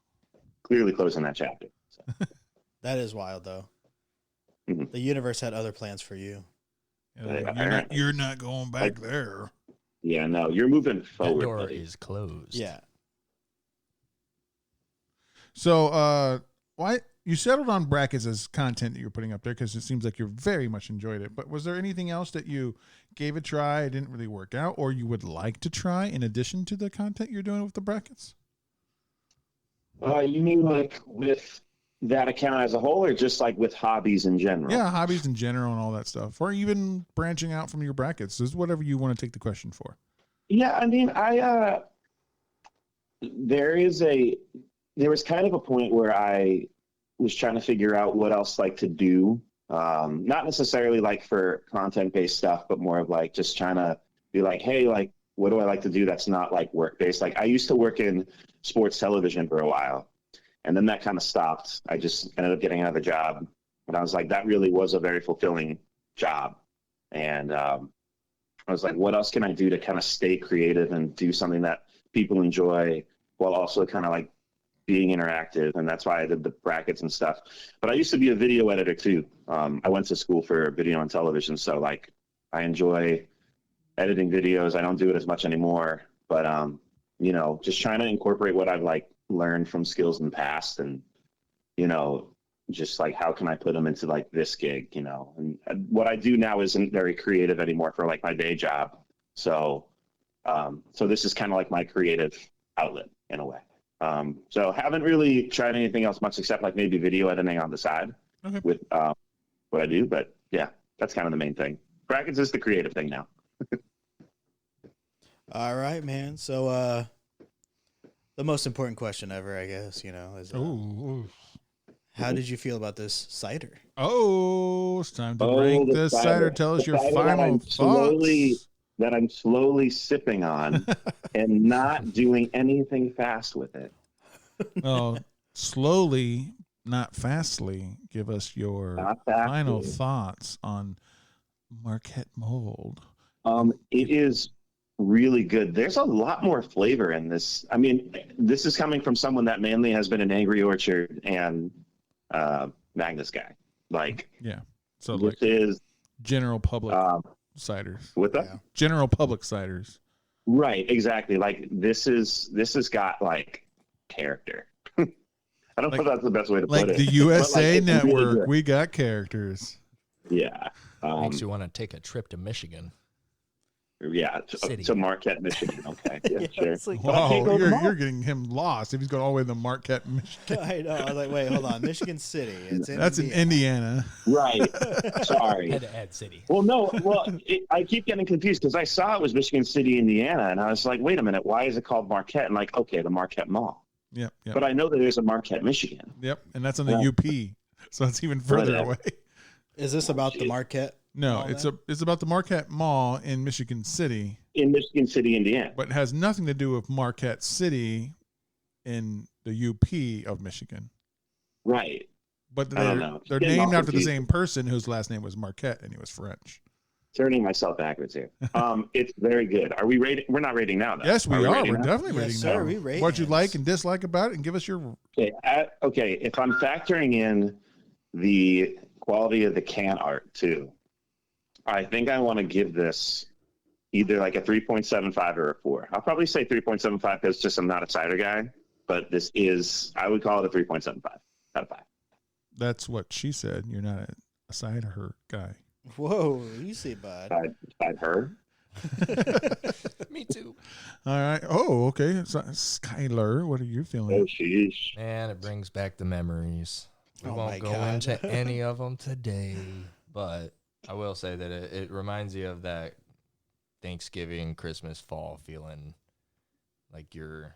clearly closing that chapter. So. That is wild, though. Mhm. The universe had other plans for you. You're not going back there. Yeah, no, you're moving That forward. door buddy. is closed. Yeah. So, why you settled on brackets as content that you're putting up there because it seems like you very much enjoyed it. But was there anything else that you gave a try, it didn't really work out, or you would like to try in addition to the content you're doing with the brackets? You mean like with that account as a whole, or just like with hobbies in general? Yeah, hobbies in general and all that stuff, or even branching out from your brackets. This is whatever you want to take the question for. Yeah, I mean, there was kind of a point where I was trying to figure out what else like to do. Not necessarily like for content-based stuff, but more of like just trying to be like, hey, like, what do I like to do that's not like work-based? Like I used to work in sports television for a while, and then that kind of stopped. I just ended up getting another job, and I was like, that really was a very fulfilling job. And I was like, what else can I do to kind of stay creative and do something that people enjoy while also kind of like being interactive? And that's why I did the brackets and stuff. But I used to be a video editor too. I went to school for video and television, so like I enjoy editing videos. I don't do it as much anymore, but you know, just trying to incorporate what I've like learned from skills in the past, and you know, just like how can I put them into like this gig, you know. And what I do now isn't very creative anymore for like my day job, so this is kind of like my creative outlet in a way. So haven't really tried anything else much except like maybe video editing on the side with what I do, but yeah, that's kind of the main thing. Brackets is the creative thing now. All right, man. So, the most important question ever, I guess, you know, is how did you feel about this cider? Oh, it's time to rank this cider. Tell us your final thoughts. That I'm slowly sipping on and not doing anything fast with it. Oh, slowly, not fastly. Give us your final thoughts on Marquette Mold. It is really good. There's a lot more flavor in this. I mean, this is coming from someone that mainly has been an Angry Orchard and Magnus guy. Like, Yeah. So this like is general public ciders. with that. Yeah. General public ciders. Right, exactly. Like this has got like character. I don't know if that's the best way to Like put it. the USA But, like, it's really Network, good. we got characters. Yeah. Makes you want to take a trip to Michigan. Yeah, City. to Marquette, Michigan. Okay, yeah, sure. It's like, But I can't go Wow, to the mall. you're getting him lost if he's going all the way to Marquette, Michigan. I know. I was like, wait, hold on. Michigan City. It's in That's in Indiana. Right. Sorry. Had to add city. Well, no. Well, I keep getting confused because I saw it was Michigan City, Indiana, and I was like, wait a minute, why is it called Marquette? And like, okay, the Marquette Mall. Yep, yep, But I know that there's a Marquette, Michigan. yep. And that's on the Yeah. UP, so it's even further Whatever. away. Is this about the Marquette? No, Mall it's about the Marquette Mall in Michigan City, In Michigan City, Indiana. but it has nothing to do with Marquette City in the UP of Michigan. Right. But I don't they're, know. they're Getting named all after the confused. same person whose last name was Marquette and he was French. Turning myself backwards here. It's very good. Are we rating? We're not rating now, though. Yes, we are. rating We're now? definitely Yes, rating sir, now. we rate What you him. like and dislike about it, and give us your. Okay. If I'm factoring in the quality of the can art too, I think I want to give this either like a 3.75 or a 4. I'll probably say 3.75 because just I'm not a cider guy, but this is, I would call it a 3.75 out of 5. That's what she said. You're not a cider guy. Whoa, easy, bud. Side her. Me too. All right. Oh, okay. So, Skyler, what are you Oh, feeling? sheesh. Man, it brings back the memories. We Oh my won't go God. into any of them today, but I will say that it reminds you of that Thanksgiving, Christmas, fall feeling, like you're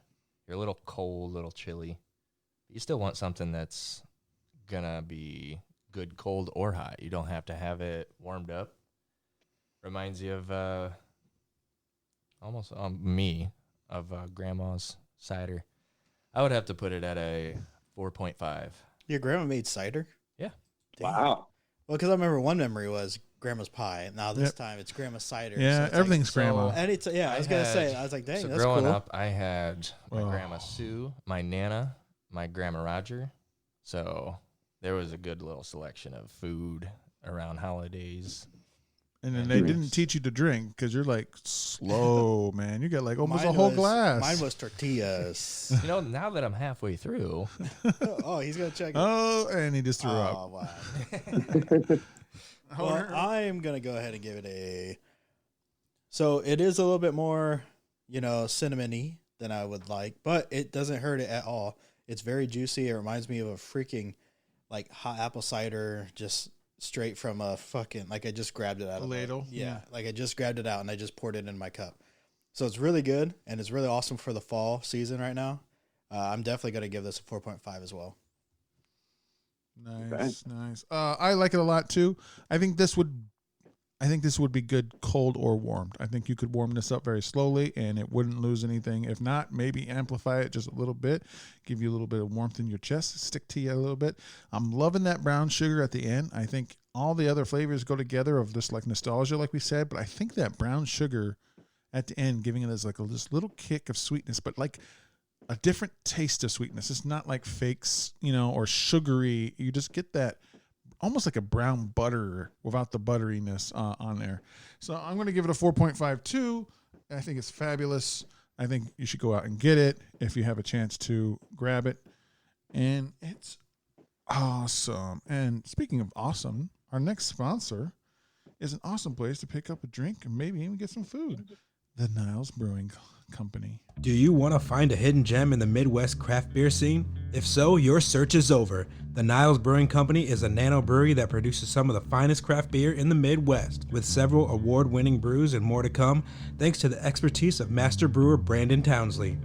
a little cold, a little chilly. You still want something that's gonna be good, cold, or hot. You don't have to have it warmed up. Reminds you of almost me of grandma's cider. I would have to put it at a 4.5. Your grandma made cider? Yeah. Damn. Wow. Well, because I remember one memory was grandma's pie. Now this Yep. time it's grandma's cider. Yeah, so it's everything's so- grandma. Like, I was gonna say. I was like, dang, so that's growing cool. up, I had my Oh. grandma Sue, my Nana, my grandma Roger. So there was a good little selection of food around holidays. And then they didn't teach you to drink because you're like slow, man. You got like almost a whole glass. Mine was tortillas. You know, now that I'm halfway through, Oh, he's gonna check. Oh, and he just threw up. Oh wow. Well, I'm gonna go ahead and give it a. So it is a little bit more, cinnamony than I would like, but it doesn't hurt it at all. It's very juicy. It reminds me of a freaking, like, hot apple cider, just straight from a fucking, like, I just grabbed it out of the ladle? Yeah, Yeah. like I just grabbed it out and I just poured it in my cup. So it's really good and it's really awesome for the fall season right now. I'm definitely gonna give this a 4.5 as well. Nice, nice. I like it a lot too. I think this would be good cold or warmed. I think you could warm this up very slowly and it wouldn't lose anything. If not, maybe amplify it just a little bit, give you a little bit of warmth in your chest, stick to you a little bit. I'm loving that brown sugar at the end. I think all the other flavors go together of just like nostalgia, like we said, but I think that brown sugar at the end, giving it as like this little kick of sweetness, but like a different taste of sweetness. It's not like fakes, or sugary. You just get that almost like a brown butter without the butteriness on there. So I'm going to give it a 4.52. I think it's fabulous. I think you should go out and get it if you have a chance to grab it. And it's awesome. And speaking of awesome, our next sponsor is an awesome place to pick up a drink and maybe even get some food. The Niles Brewing Company. Do you want to find a hidden gem in the Midwest craft beer scene? If so, your search is over. The Niles Brewing Company is a nano brewery that produces some of the finest craft beer in the Midwest, with several award-winning brews and more to come, thanks to the expertise of master brewer Brandon Townsley.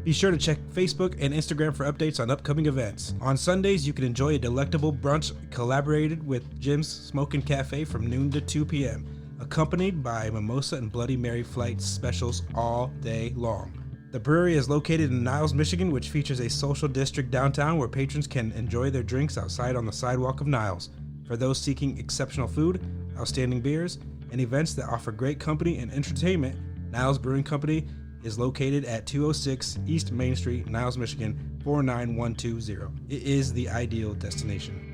Be sure to check Facebook and Instagram for updates on upcoming events. On Sundays, you can enjoy a delectable brunch collaborated with Jim's Smokin' Cafe from noon to 2 p.m., accompanied by mimosa and Bloody Mary flight specials all day long. The brewery is located in Niles, Michigan, which features a social district downtown where patrons can enjoy their drinks outside on the sidewalk of Niles. For those seeking exceptional food, outstanding beers, and events that offer great company and entertainment, Niles Brewing Company is located at 206 East Main Street, Niles, Michigan, 49120. It is the ideal destination.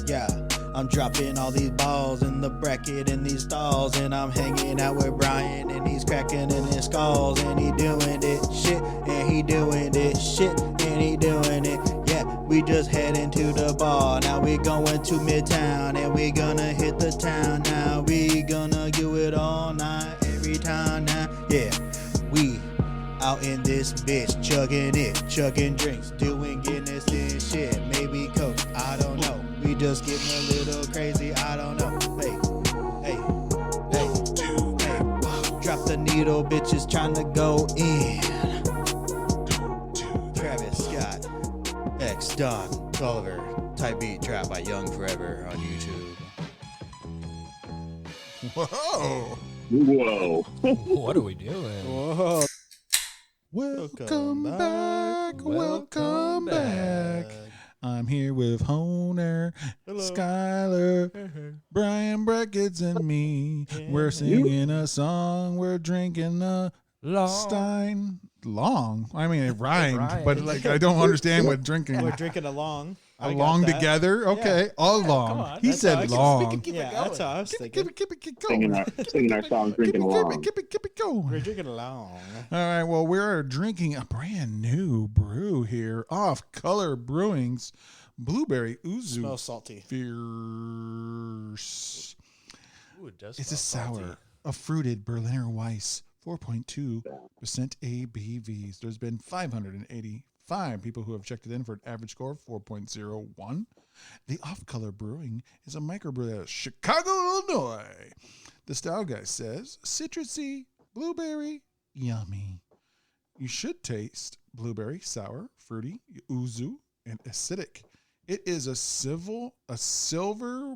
Yeah. I'm dropping all these balls in the bracket in these stalls, and I'm hanging out with Brian, and he's cracking in his skulls, and he doing it shit, and he doing it shit, and he doing it. Yeah, we just heading to the bar. Now we going to Midtown, and we gonna hit the town. Now we gonna do it all night, every time now. Yeah, we out in this bitch, chugging drinks, doing Guinness and shit, maybe Coke, I don't know. We just getting a little crazy, I don't know. Hey. Drop the needle, bitches trying to go in. Travis Scott, X Don Gulliver, type beat trap by Young Forever on YouTube. Whoa. Whoa. What are we doing? Whoa. Welcome back. I'm here with Honer, Skyler, Brian Brackets, and me. We're singing a song. We're drinking a Stein. Long? I mean, it rhymed, but like I don't understand what drinking. We're drinking along. Along together? Okay, along. He said long. That's how I was thinking. Keep it going. Singing our song, drinking along. Keep it going. We're drinking along. All right, well, we're drinking a brand new brew here, Off Color Brewing's Blueberry Yuzu Smells salty. Fierce. Ooh, it does It's a smell sour, salty. a fruited Berliner Weiss, 4.2% ABVs. There's been 585 people who have checked it in for an average score of 4.01. The Off Color Brewing is a microbrew out of Chicago, Illinois. The style guy says, citrusy, blueberry, yummy. You should taste blueberry, sour, fruity, yuzu, and acidic. It is a silver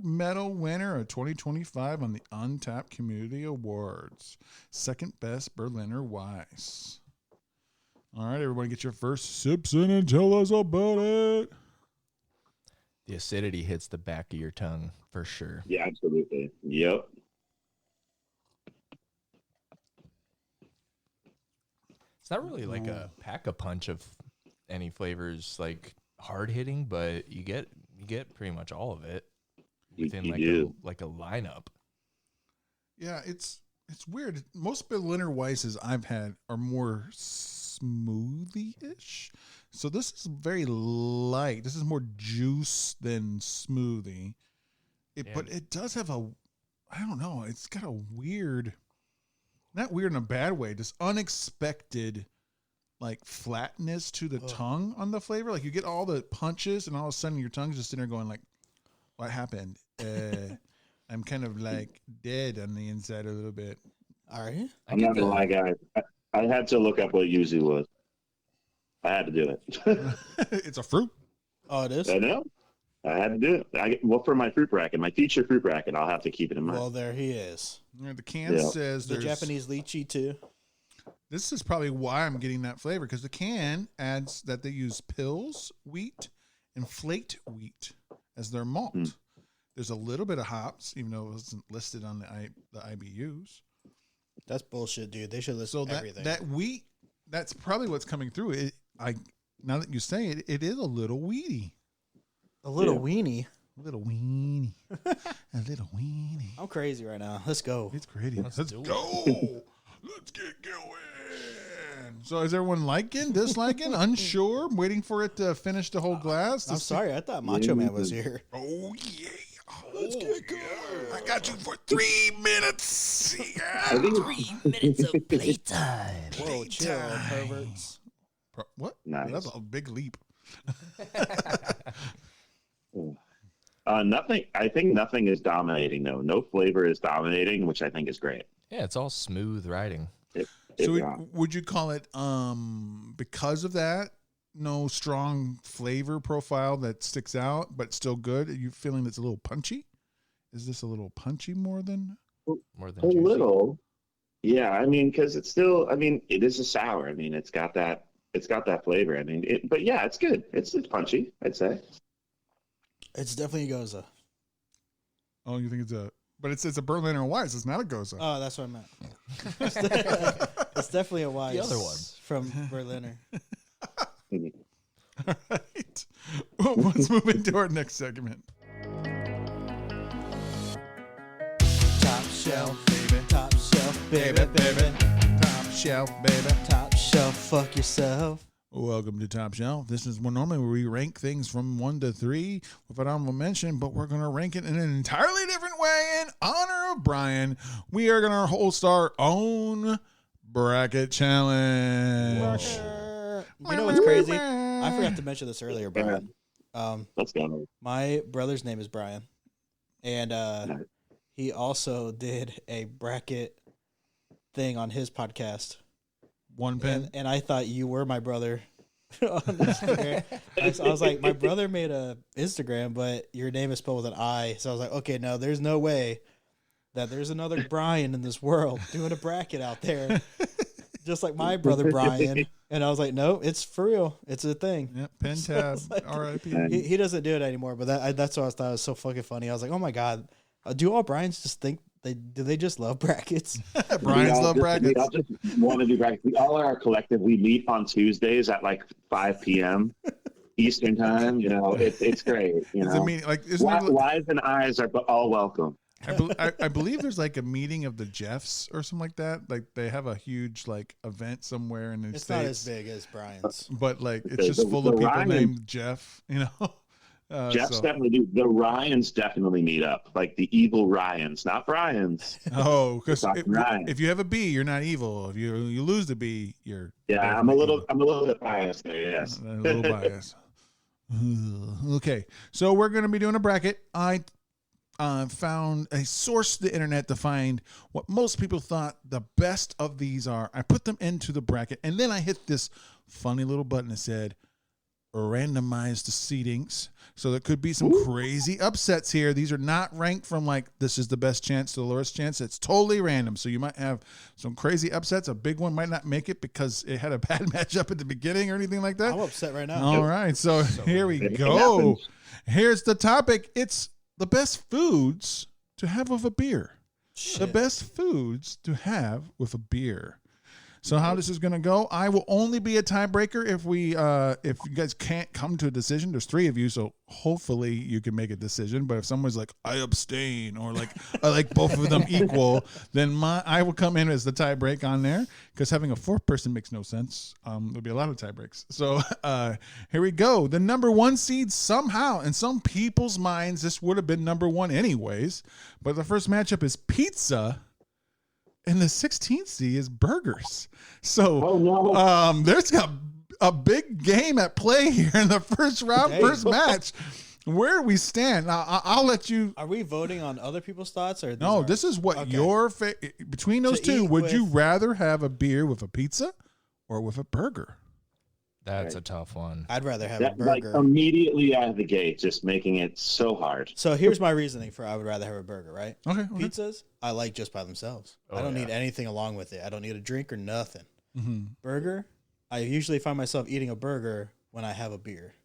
medal winner of 2025 on the Untapped Community Awards. Second best Berliner Weiss. All right, everybody get your first sips in and tell us about it. The acidity hits the back of your tongue for sure. Yeah, absolutely. Yep. It's not really like a pack-a-punch of any flavors, like hard hitting, but you get pretty much all of it within like a lineup. Yeah, it's weird. Most Berliner Weisses I've had are more smoothie-ish. So this is very light. This is more juice than smoothie. But it does have I don't know, it's got a weird, not weird in a bad way, just unexpected like flatness to the tongue on the flavor. Like you get all the punches and all of a sudden your tongue's just sitting there going like, what happened? I'm kind of like dead on the inside a little bit. All right. I'm not gonna lie, guys. I had to look up what yuzu was. I had to do it. It's a fruit. Oh, it is? I know. I had to do it. For my fruit bracket, my feature fruit bracket, I'll have to keep it in mind. Well, there he is. The can says The there's Japanese lychee, too. This is probably why I'm getting that flavor, because the can adds that they use pills, wheat, and flaked wheat as their malt. There's a little bit of hops, even though it wasn't listed on the IBUs. That's bullshit, dude. They should list everything. That wheat, that's probably what's coming through. Now that you say it, it is a little weedy. A little weenie. A little weenie. A little weenie. I'm crazy right now. Let's go. It's crazy. Let's do go. Let's get going. So is everyone liking, disliking, unsure, waiting for it to finish the whole glass? I'm sorry. I thought Macho Man was here. Oh, yeah. Let's get going. I got you for 3 minutes. Yeah. 3 minutes of playtime. Whoa, chill, perverts. What? Nice. That's a big leap. Nothing. I think nothing is dominating though. No flavor is dominating, which I think is great. Yeah, it's all smooth riding. So would you call it because of that? No strong flavor profile that sticks out, but still good. Are you feeling it's a little punchy? Is this a little punchy more than Juicy? little? Yeah, I mean, because it's still. I mean, it is a sour. I mean, it's got that flavor. I mean, but yeah, it's good. It's punchy, I'd say. It's definitely goza. Oh, you think it's a? But it's a Berliner Weiss. It's not a Goza. Oh, that's what I meant. It's definitely a Weiss. The other one. From Berliner. All right. Well, let's move into our next segment. Top shelf, baby. Top shelf, baby. Top shelf, baby. Top shelf, fuck yourself. Welcome to Top Shelf. This is normally where we rank things from 1 to 3 with an honorable mention, but we're going to rank it in an entirely different way in honor of Brian. We are going to host our own bracket challenge. You know what's crazy? I forgot to mention this earlier, Brian. Let's go. My brother's name is Brian, and he also did a bracket thing on his podcast. One pen. And I thought you were my brother on Instagram. I was like, my brother made a Instagram, but your name is spelled with an I. So I was like, okay, no, there's no way that there's another Brian in this world doing a bracket out there, just like my brother Brian. And I was like, no, it's for real. It's a thing. Yep, pen tab. Like, R.I.P. he doesn't do it anymore, but that's what I thought was so fucking funny. I was like, oh my God, do all Brians just think do they just love brackets? Brian's love brackets. We all just want to do brackets. We all are a collective. We meet on Tuesdays at like 5 p.m. Eastern time. You know, it's great. You It's know, a meeting, like, isn't it, Y's and I's are all welcome. I believe there's like a meeting of the Jeffs or something like that. Like they have a huge like event somewhere in the It's States. not as big as Brian's. But like it's just full of the people Ryan- named Jeff, you know. Jeff's definitely do. The Ryans definitely meet up, like the evil Ryans, not Brian's. Oh, because Ryan. if you have a B, you're not evil. If you lose the B, you're I'm a little bit biased there. Yes, a little biased. Okay, so we're going to be doing a bracket. I found a source to the internet to find what most people thought the best of these are. I put them into the bracket, and then I hit this funny little button that said randomize the seedings. So there could be some crazy upsets here. These are not ranked from like this is the best chance to the lowest chance. It's totally random. So you might have some crazy upsets. A big one might not make it because it had a bad matchup at the beginning or anything like that. I'm upset right now. All right. So here we it go. happens. Here's the topic. It's the best foods to have with a beer. Shit. The best foods to have with a beer. So how this is going to go, I will only be a tiebreaker if you guys can't come to a decision. There's 3 of you, so hopefully you can make a decision. But if someone's like, I abstain, or like I like both of them equal, then I will come in as the tiebreak on there because having a 4th person makes no sense. There'll be a lot of tiebreaks. So here we go. The number 1 seed somehow, in some people's minds, this would have been number 1 anyways. But the first matchup is pizza. And the 16th seed is burgers. So there's a big game at play here in the first round, first match. Where we stand, I'll let you. Are we voting on other people's thoughts or No, this is what your between those To two. eat Would you with- rather have a beer with a pizza or with a burger? That's a tough one. I'd rather have a that like burger. immediately out of the gate, just making it so hard. So here's my reasoning for I would rather have a burger, right? Okay. Pizzas, I like just by themselves. I don't need anything along with it. I don't need a drink or nothing. Mm-hmm. Burger, I usually find myself eating a burger when I have a beer.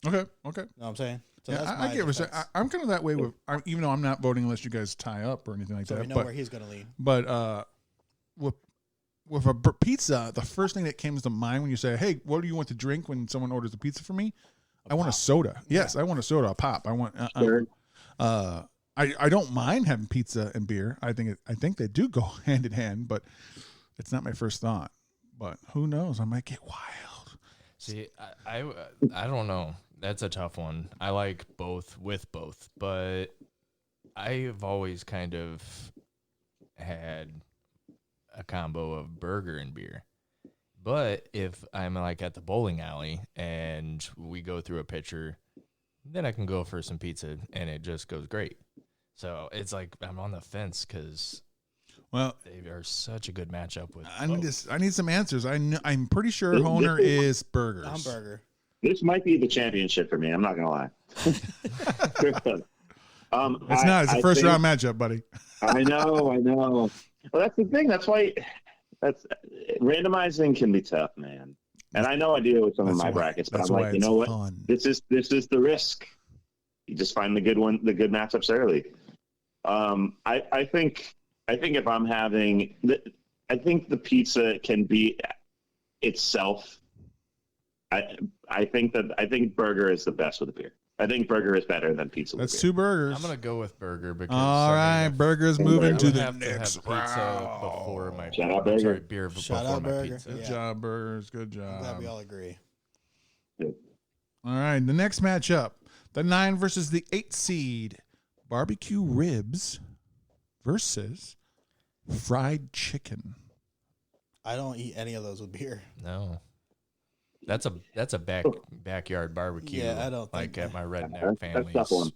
Okay. You know what I'm saying? So Yeah, that's I my get what you're saying. defense. I'm kind of that way with, even though I'm not voting unless you guys tie up or anything like So that. we know but where he's going to lean. But with a pizza, the first thing that comes to mind when you say, "Hey, what do you want to drink?" when someone orders a pizza for me, I want a soda. Yes, I want a soda, a pop. I want. Sure. I don't mind having pizza and beer. I think they do go hand in hand, but it's not my first thought. But who knows? I might get wild. See, I don't know. That's a tough one. I like both with both, but I've always kind of had a combo of burger and beer. But if I'm like at the bowling alley and we go through a pitcher, then I can go for some pizza and it just goes great. So it's like I'm on the fence because they are such a good matchup with. I need some answers. I'm pretty sure Honer is burgers. I'm burger. This might be the championship for me. I'm not gonna lie. It's not. It's a first round matchup, buddy. I know. Well, that's the thing. That's why randomizing can be tough, man. And I know I do with some of my brackets, but I'm like, you know what? Fun. This is the risk. You just find the good matchups early. I think if I'm having, I think the pizza can be itself. I think burger is the best with a beer. I think burger is better than pizza. That's with two beer. burgers. I'm gonna go with burger because All right, burger's moving I to would the have to have next pizza round. before my Shout out I'm burger. sorry, beer Shout before out my burger. pizza. Good Yeah. job, burgers. Good I'm job. glad we all agree. All right, the next matchup, the 9 versus the 8 seed, barbecue ribs versus fried chicken. I don't eat any of those with beer. No. That's a backyard barbecue. Yeah, I don't like think at my redneck That's family's. tough one.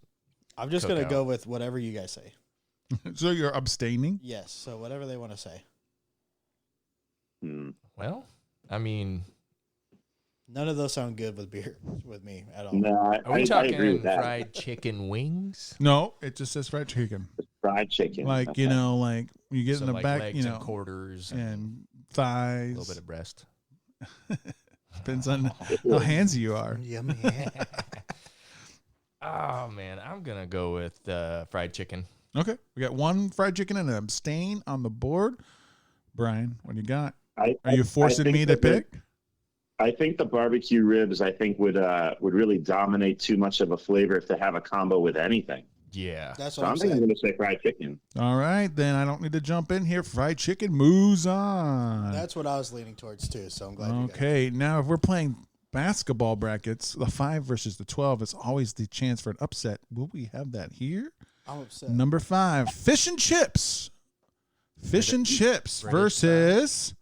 I'm just going to Cookout. go with whatever you guys say. So you're abstaining? Yes, so whatever they want to say. Well, I mean, None of those sound good with beer with me at all. No, are we I talking agree with that. fried chicken wings? No, it just says fried chicken. Fried chicken. Like, Okay. you know, like you get So in the like back, legs you know, and quarters and and a thighs. little bit of breast. Depends on how handsy you are. Yummy. Oh man, I'm gonna go with fried chicken. Okay, we got one fried chicken and an abstain on the board. Brian, what do you got? Are you forcing think me to that the- pick? I think the barbecue ribs, would really dominate too much of a flavor if they have a combo with anything. Yeah, That's So what I'm I'm thinking I'm saying. going to say fried chicken. All right, then I don't need to jump in here. Fried chicken moves on. That's what I was leaning towards too, so I'm glad you got it. Okay, now if we're playing basketball brackets, the 5 versus the 12 is always the chance for an upset. Will we have that here? I'm upset. Number 5, fish and chips. Fish and chips British versus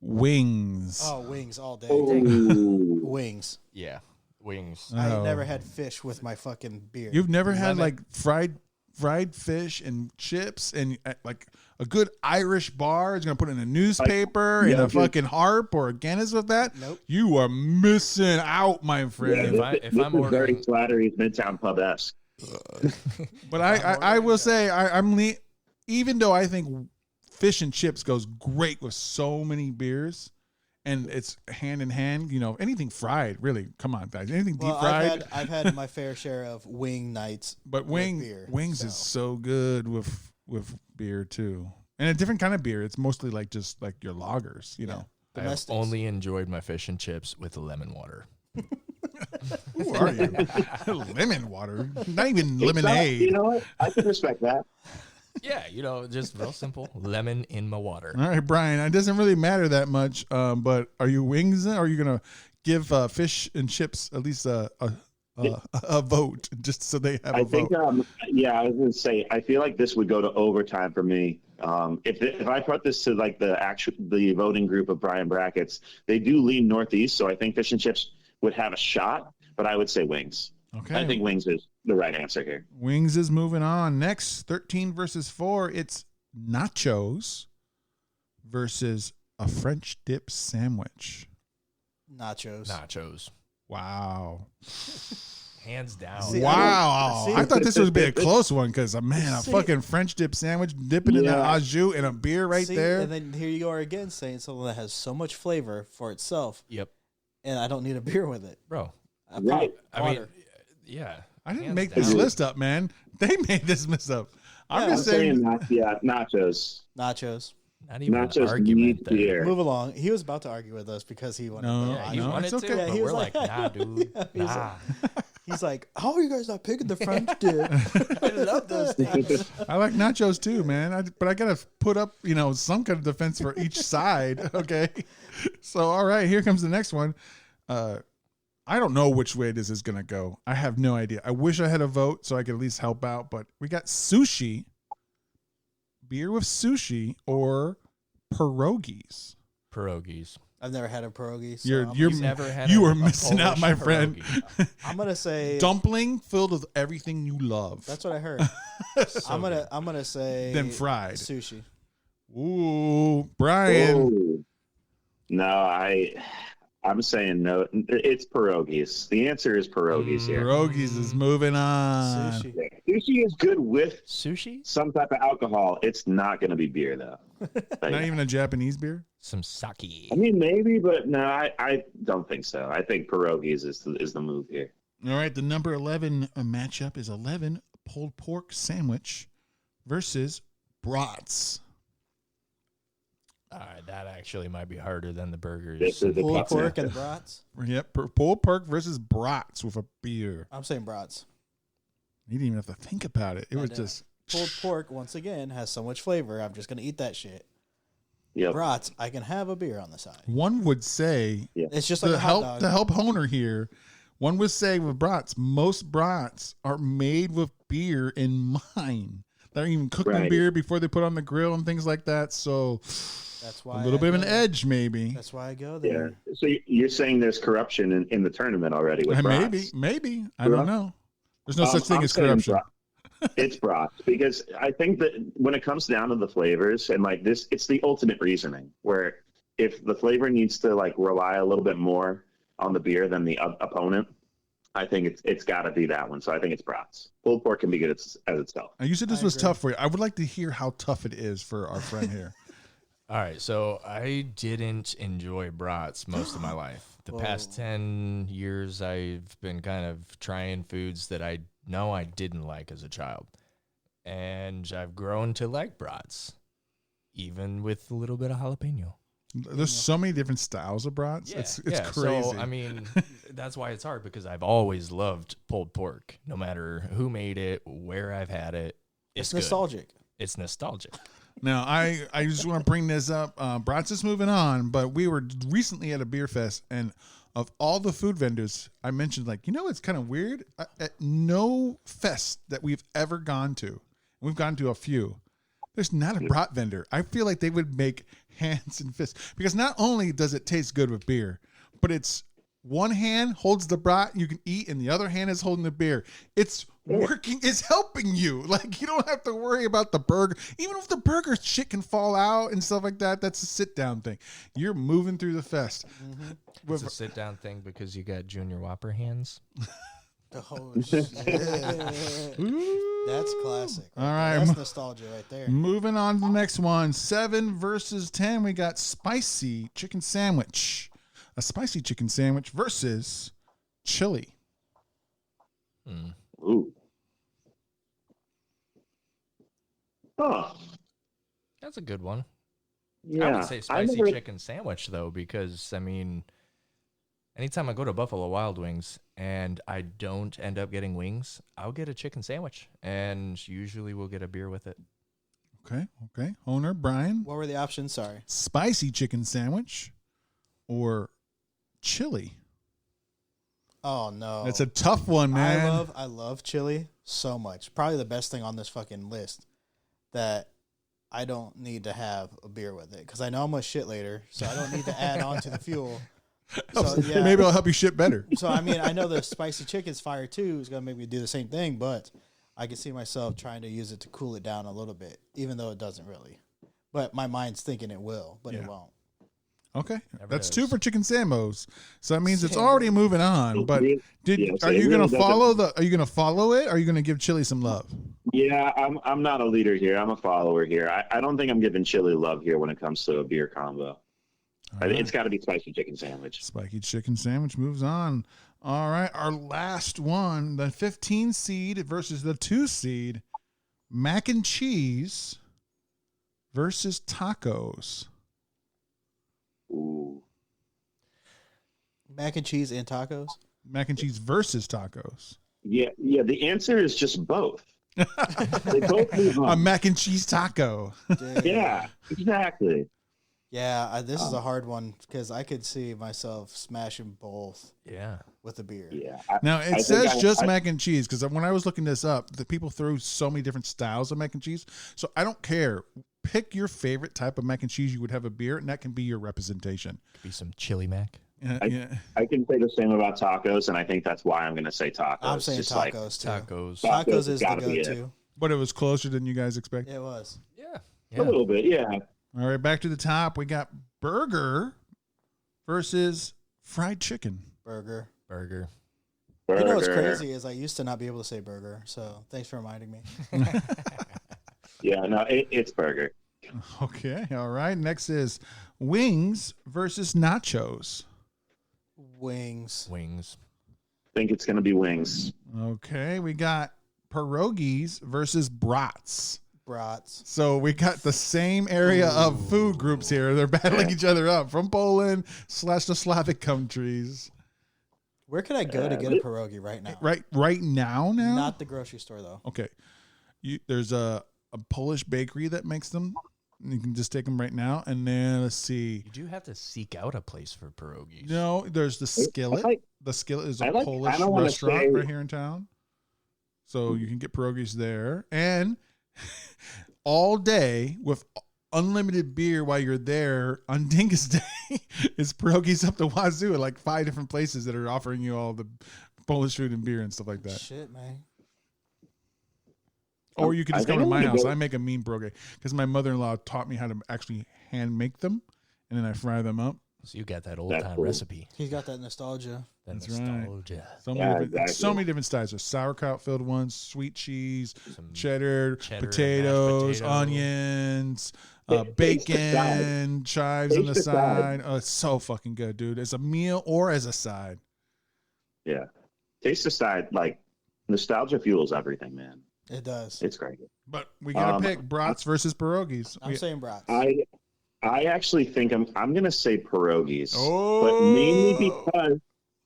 wings. Oh, wings all day. Ooh. Wings. yeah, wings. I Oh. ain't never had fish with my fucking beer. You've never had Lemon. like fried fish and chips and like a good Irish bar is gonna put in a newspaper yeah, and a dude. fucking harp or a Guinness with that. Nope. You are missing out, my Yeah, friend. If I'm this is very ordering- Slattery's Midtown Pub-esque. But I will say even though I think fish and chips goes great with so many beers, and it's hand in hand. You know, anything fried, really. Come on, guys. Anything deep Well, fried. I've had my fair share of wing nights. But with beer, wings is so good with beer too, and a different kind of beer. It's mostly like just like your lagers, you know. I've domestics. only enjoyed my fish and chips with lemon water. Who are you? Lemon water, not even You lemonade. know what? I can respect that. Yeah, just real simple. Lemon in my water. All right, Brian. It doesn't really matter that much. But are you wings? Or are you gonna give fish and chips at least a vote, just so they have I a think, vote? I was going to say, I feel like this would go to overtime for me. If I put this to like the voting group of Brian brackets, they do lean northeast, so I think fish and chips would have a shot. But I would say wings. Okay, I think wings is the right answer here. wings is moving on. Next, 13 versus 4. It's nachos versus a French dip sandwich. Nachos. Nachos. Wow. Hands down. See, Wow. see- I thought this would be a close one because, man, a See- fucking French dip sandwich, dipping in that Yeah. au jus and a beer right See, there. And then here you are again saying something that has so much flavor for itself, Yep. and I don't need a beer with it. Bro. Right. I mean, yeah. I didn't hands make this down. list up, man. They made this list up. I'm Yeah, just I'm saying, saying. nachos. Nachos. Not even an Nachos argument need there. beer. Move along. He was about to argue with us because he wanted. No, to Yeah, know. he no, wanted it's to, okay. Yeah, but he was we're like, like- nah, dude. Yeah, he was nah. He's like, "How are you guys not picking the French dip? I love those things." I like nachos too, man. But I gotta put up, some kind of defense for each side. Okay. So all right, here comes the next one. I don't know which way this is gonna go. I have no idea. I wish I had a vote so I could at least help out. But we got sushi, beer with sushi, or pierogies. Pierogies. I've never had a pierogi. So You're I'm, you're never had you a- are a missing out, Polish my friend. pierogi. I'm gonna say Dumpling filled with everything you love. that's what I heard. I'm gonna say Then fried. sushi. Ooh, Brian. Ooh. No, I'm saying no. It's pierogies. The answer is pierogies here. Pierogies is moving on. Sushi. Sushi is good with Sushi? some type of alcohol. It's not going to be beer though. Not even a Japanese beer. Some sake. I mean, maybe, but no, I don't think so. I think pierogies is the move here. All right, the number 11 matchup is 11 pulled pork sandwich versus brats. All right, that actually might be harder than the burgers. This is the Pulled tough pork one. and the brats. Yep, pulled pork versus brats with a beer. I'm saying brats. You didn't even have to think about it. It was know. just Pulled pork, once again, has so much flavor. I'm just going to eat that shit. Yep. Brats, I can have a beer on the side. one would say It's just like to a hot help dog. to help Honer here. One would say with brats, most brats are made with beer in mind. They're even cooking Right. beer before they put on the grill and things like that. So That's a why little I bit of go an there. edge, maybe. That's why I go Yeah. there. So you're saying there's corruption in the tournament already with brats? Maybe. I don't know. There's no such thing I'm as saying corruption. It's brats because I think that when it comes down to the flavors and like this, it's the ultimate reasoning where if the flavor needs to like rely a little bit more on the beer than the opponent, I think it's got to be that one. So I think it's brats. Pulled pork can be good as itself. You said this I was agree. tough for you. I would like to hear how tough it is for our friend here. All right, so I didn't enjoy brats most of my life. The past 10 years, I've been kind of trying foods that I know I didn't like as a child. And I've grown to like brats, even with a little bit of jalapeno. There's so many different styles of brats. It's crazy. So, I mean, that's why it's hard because I've always loved pulled pork, no matter who made it, where I've had it. It's good. nostalgic. It's nostalgic. Now, I just want to bring this up. Brats is moving on, but we were recently at a beer fest, and of all the food vendors, I mentioned, like, it's kind of weird. At no fest that we've ever gone to, we've gone to a few, there's not a brat vendor. I feel like they would make hands and fists because not only does it taste good with beer, but it's one hand holds the brat you can eat and the other hand is holding the beer. It's working. It's helping you. Like, you don't have to worry about the burger. Even if the burger shit can fall out and stuff like that, that's a sit down thing. You're moving through the fest. It's a sit down thing because you got Junior Whopper hands. Oh, shit. That's classic. All right. That's nostalgia right there. Moving on to the next one. 7 versus 10. We got spicy chicken sandwich. A spicy chicken sandwich versus chili. Ooh. Oh. That's a good one. Yeah. I would say spicy chicken sandwich, though, because, I mean, anytime I go to Buffalo Wild Wings and I don't end up getting wings, I'll get a chicken sandwich, and usually we'll get a beer with it. Okay. Owner, Brian. What were the options? Sorry. Spicy chicken sandwich or chili? Oh, no. That's a tough one, man. I love chili so much. Probably the best thing on this fucking list that I don't need to have a beer with it because I know I'm gonna shit later, so I don't need to add on to the fuel. So, yeah. Maybe I'll help you shit better. So I mean, I know the spicy chicken's fire too is gonna make me do the same thing, but I can see myself trying to use it to cool it down a little bit, even though it doesn't really. But my mind's thinking it will, but it won't. Okay, Never that's knows. 2 for chicken sambos. So that means it's already moving on. But Yeah, so are it you really gonna doesn't- follow the? Are you gonna follow it? Or are you gonna give chili some love? Yeah, I'm not a leader here. I'm a follower here. I don't think I'm giving chili love here when it comes to a beer combo. It's got to be spicy chicken sandwich. Spiky chicken sandwich moves on. All right, our last one, the 15 seed versus the 2 seed, mac and cheese versus tacos. Ooh. Mac and cheese and tacos. Mac and cheese versus tacos. Yeah. The answer is just both. They both move A on. mac and cheese taco. Yeah, exactly. Yeah, this is a hard one because I could see myself smashing both Yeah. with a beer. Yeah. Now I it think says I- just I- mac and cheese because when I was looking this up, the people threw so many different styles of mac and cheese. So I don't care. Pick your favorite type of mac and cheese you would have a beer, and that can be your representation. Could be some chili mac. Yeah. I can say the same about tacos, and I think that's why I'm going to say tacos. I'm saying Just tacos like, too. Tacos. Tacos Tacos is the gotta be it. go-to. But it was closer than you guys expected. It was. Yeah. a little bit, yeah. All right, back to the top. We got burger versus fried chicken. Burger. Burger. You know what's Burger. crazy is I used to not be able to say burger, so thanks for reminding me. Yeah, no, it's burger. Okay, all right. Next is wings versus nachos. Wings. Wings. I think it's going to be wings. Okay, we got pierogies versus brats. Brats. So we got the same area of food groups here. They're battling each other up from Poland / the Slavic countries. Where can I go to get a pierogi right now? Right now? Not the grocery store though. Okay. There's a Polish bakery that makes them. You can just take them right now. And then let's see. You do have to seek out a place for pierogies. No, there's the Skillet. The Skillet is a Polish restaurant right here in town. So you can get pierogies there. And all day with unlimited beer while you're there on Dingus Day is pierogies up the wazoo at like 5 different places that are offering you all the Polish food and beer and stuff like that. Shit, man. Or you could just come to my house. I make a mean pierogi because my mother-in-law taught me how to actually hand make them, and then I fry them up. So you got that old time recipe. He's got that nostalgia. That's nostalgia. Right. So many different styles. There's sauerkraut-filled ones, sweet cheese, cheddar, potatoes, onions, bacon, chives on the side. Oh, it's so fucking good, dude. As a meal or as a side. Yeah. Taste aside, like, nostalgia fuels everything, man. It does. It's great. But we got to pick brats versus pierogies. I'm saying brats. I actually think I'm going to say pierogies. Oh.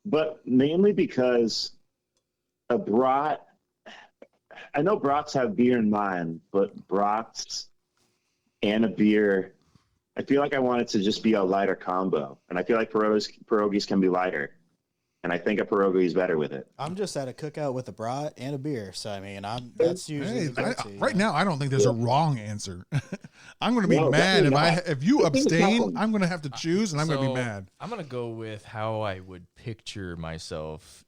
But mainly because a brat, I know brats have beer in mind, but brats and a beer, I feel like I want it to just be a lighter combo. And I feel like pierogies can be lighter. And I think a pierogi is better with it. I'm just at a cookout with a brat and a beer. So, I mean, that's usually the go-to, right now, I don't think there's a wrong answer. I'm going to be mad if you abstain. I'm going to have to choose, and I'm going to be mad. I'm going to go with how I would picture myself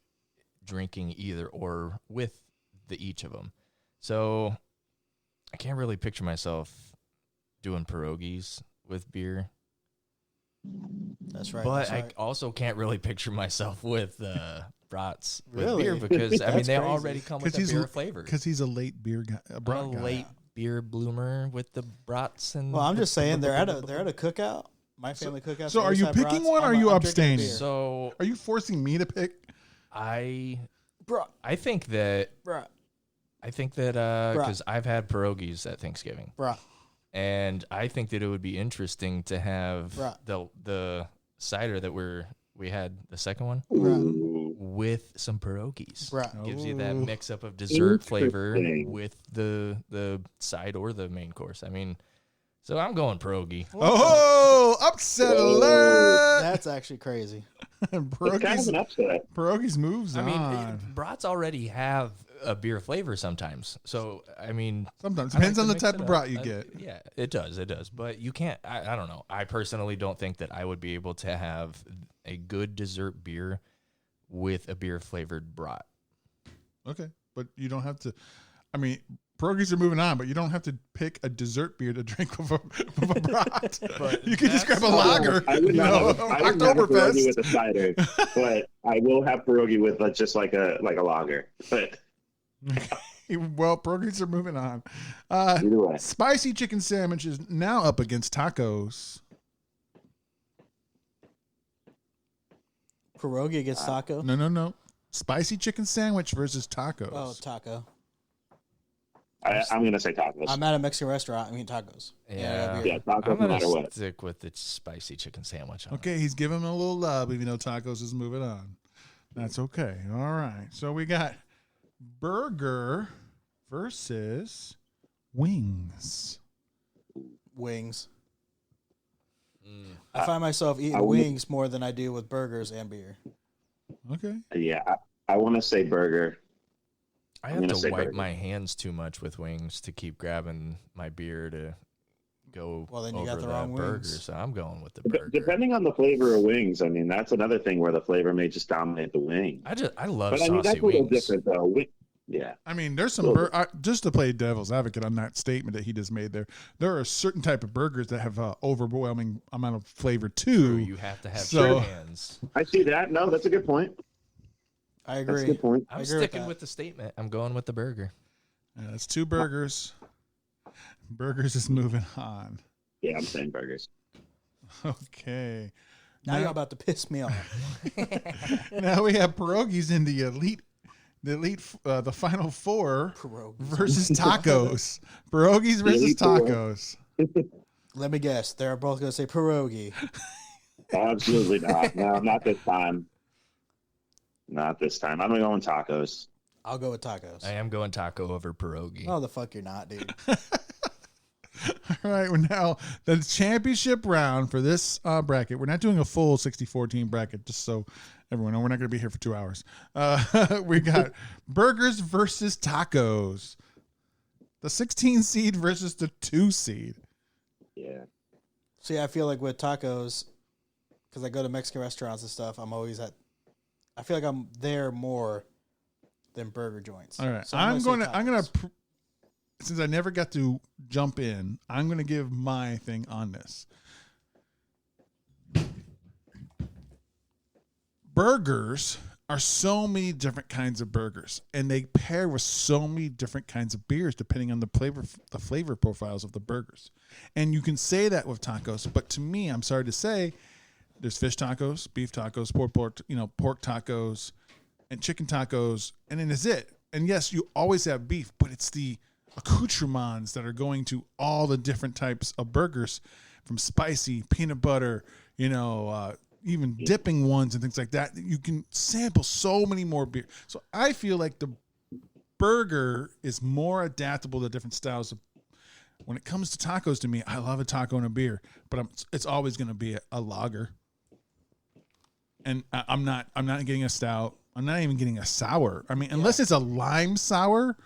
drinking either or with each of them. So I can't really picture myself doing pierogies with beer. That's right. But I also can't really picture myself with brats with Really? beer because, I mean, they crazy. already come with a beer flavor. Because he's a late beer guy. A brat guy. late beer bloomer with the brats. And Well, I'm just saying they're at a cookout. My family cookout. So are you picking one or are you abstaining? So are you forcing me to pick? I Brat. think that Brat. because I've had pierogies at Thanksgiving. Brat. And I think that it would be interesting to have Right. the cider that we had, the second one, with some pierogies. Right. Gives you that mix up of dessert flavor with the side or the main course. I mean, so I'm going pierogi. Oh, upset alert! That's actually crazy. It's kind of an upset. Pierogies moves I on. mean, brats already have a beer flavor sometimes. So, I mean, Sometimes. I like Depends to on the mix type it of up. brat you get. Yeah, it does. It does. But you can't, I don't know. I personally don't think that I would be able to have a good dessert beer with a beer flavored brat. Okay. But you don't have to. I mean, pierogies are moving on, but you don't have to pick a dessert beer to drink with a brat. You can just grab a lager. I would not have a pierogi with a cider, but I will have pierogi with just like a lager. But Well, pierogies are moving on. either way. Spicy chicken sandwich is now up against tacos. Pierogi against taco. No. Spicy chicken sandwich versus tacos. Oh, taco. I'm going to say tacos. I'm at a Mexican restaurant. I mean tacos. Yeah. Yeah, tacos I'm no going matter to what. stick with the spicy chicken sandwich. Okay, he's giving him a little love, even though tacos is moving on. That's okay. All right. So we got burger versus wings. Wings. I find myself eating wings more than I do with burgers and beer. Okay. Yeah, I want to say burger. I have to wipe my hands too much with wings to keep grabbing my beer to go Well, then you over got the that wrong burger. wings. So I'm going with the burger. Depending on the flavor of wings, I mean, that's another thing where the flavor may just dominate the wing. I love But saucy I mean, that's a little wings. different, though. Yeah. I mean, there's some just to play devil's advocate on that statement that he just made there. There are certain type of burgers that have overwhelming amount of flavor too. You have to have So- sure hands. I see that. No, that's a good point. I That's a agree. good point. I'm agree with sticking that. with the statement. I'm going with the burger. Yeah, that's two burgers. Burgers is moving on. Yeah, I'm saying burgers. Okay. Now you're about to piss me off. Now we have pierogies in the elite the final four Pierogies. versus tacos. Pierogies versus Elite Four. tacos. Let me guess. They're both going to say pierogi. Absolutely not. No, not this time. Not this time. I'm going tacos. I'll go with tacos. I am going taco over pierogi. Oh, the fuck you're not, dude. All right, we're now the championship round for this bracket. We're not doing a full 60-14 team bracket, just so everyone knows. We're not going to be here for 2 hours. We got burgers versus tacos. The 16 seed versus the 2 seed. Yeah. See, I feel like with tacos, because I go to Mexican restaurants and stuff, I'm always at. I feel like I'm there more than burger joints. All right, So I'm say gonna tacos. since I never got to jump in, I'm gonna give my thing on this. Burgers are so many different kinds of burgers, and they pair with so many different kinds of beers depending on the flavor profiles of the burgers. And you can say that with tacos, but to me, I'm sorry to say, there's fish tacos, beef tacos, pork tacos, and chicken tacos, and then is it. And yes, you always have beef, but it's the accoutrements that are going to all the different types of burgers, from spicy, peanut butter, even dipping ones and things like that. You can sample so many more beer. So I feel like the burger is more adaptable to different styles. When it comes to tacos, to me, I love a taco and a beer, but it's always going to be a lager. And I'm not getting a stout. I'm not even getting a sour. I mean, unless it's a lime sour,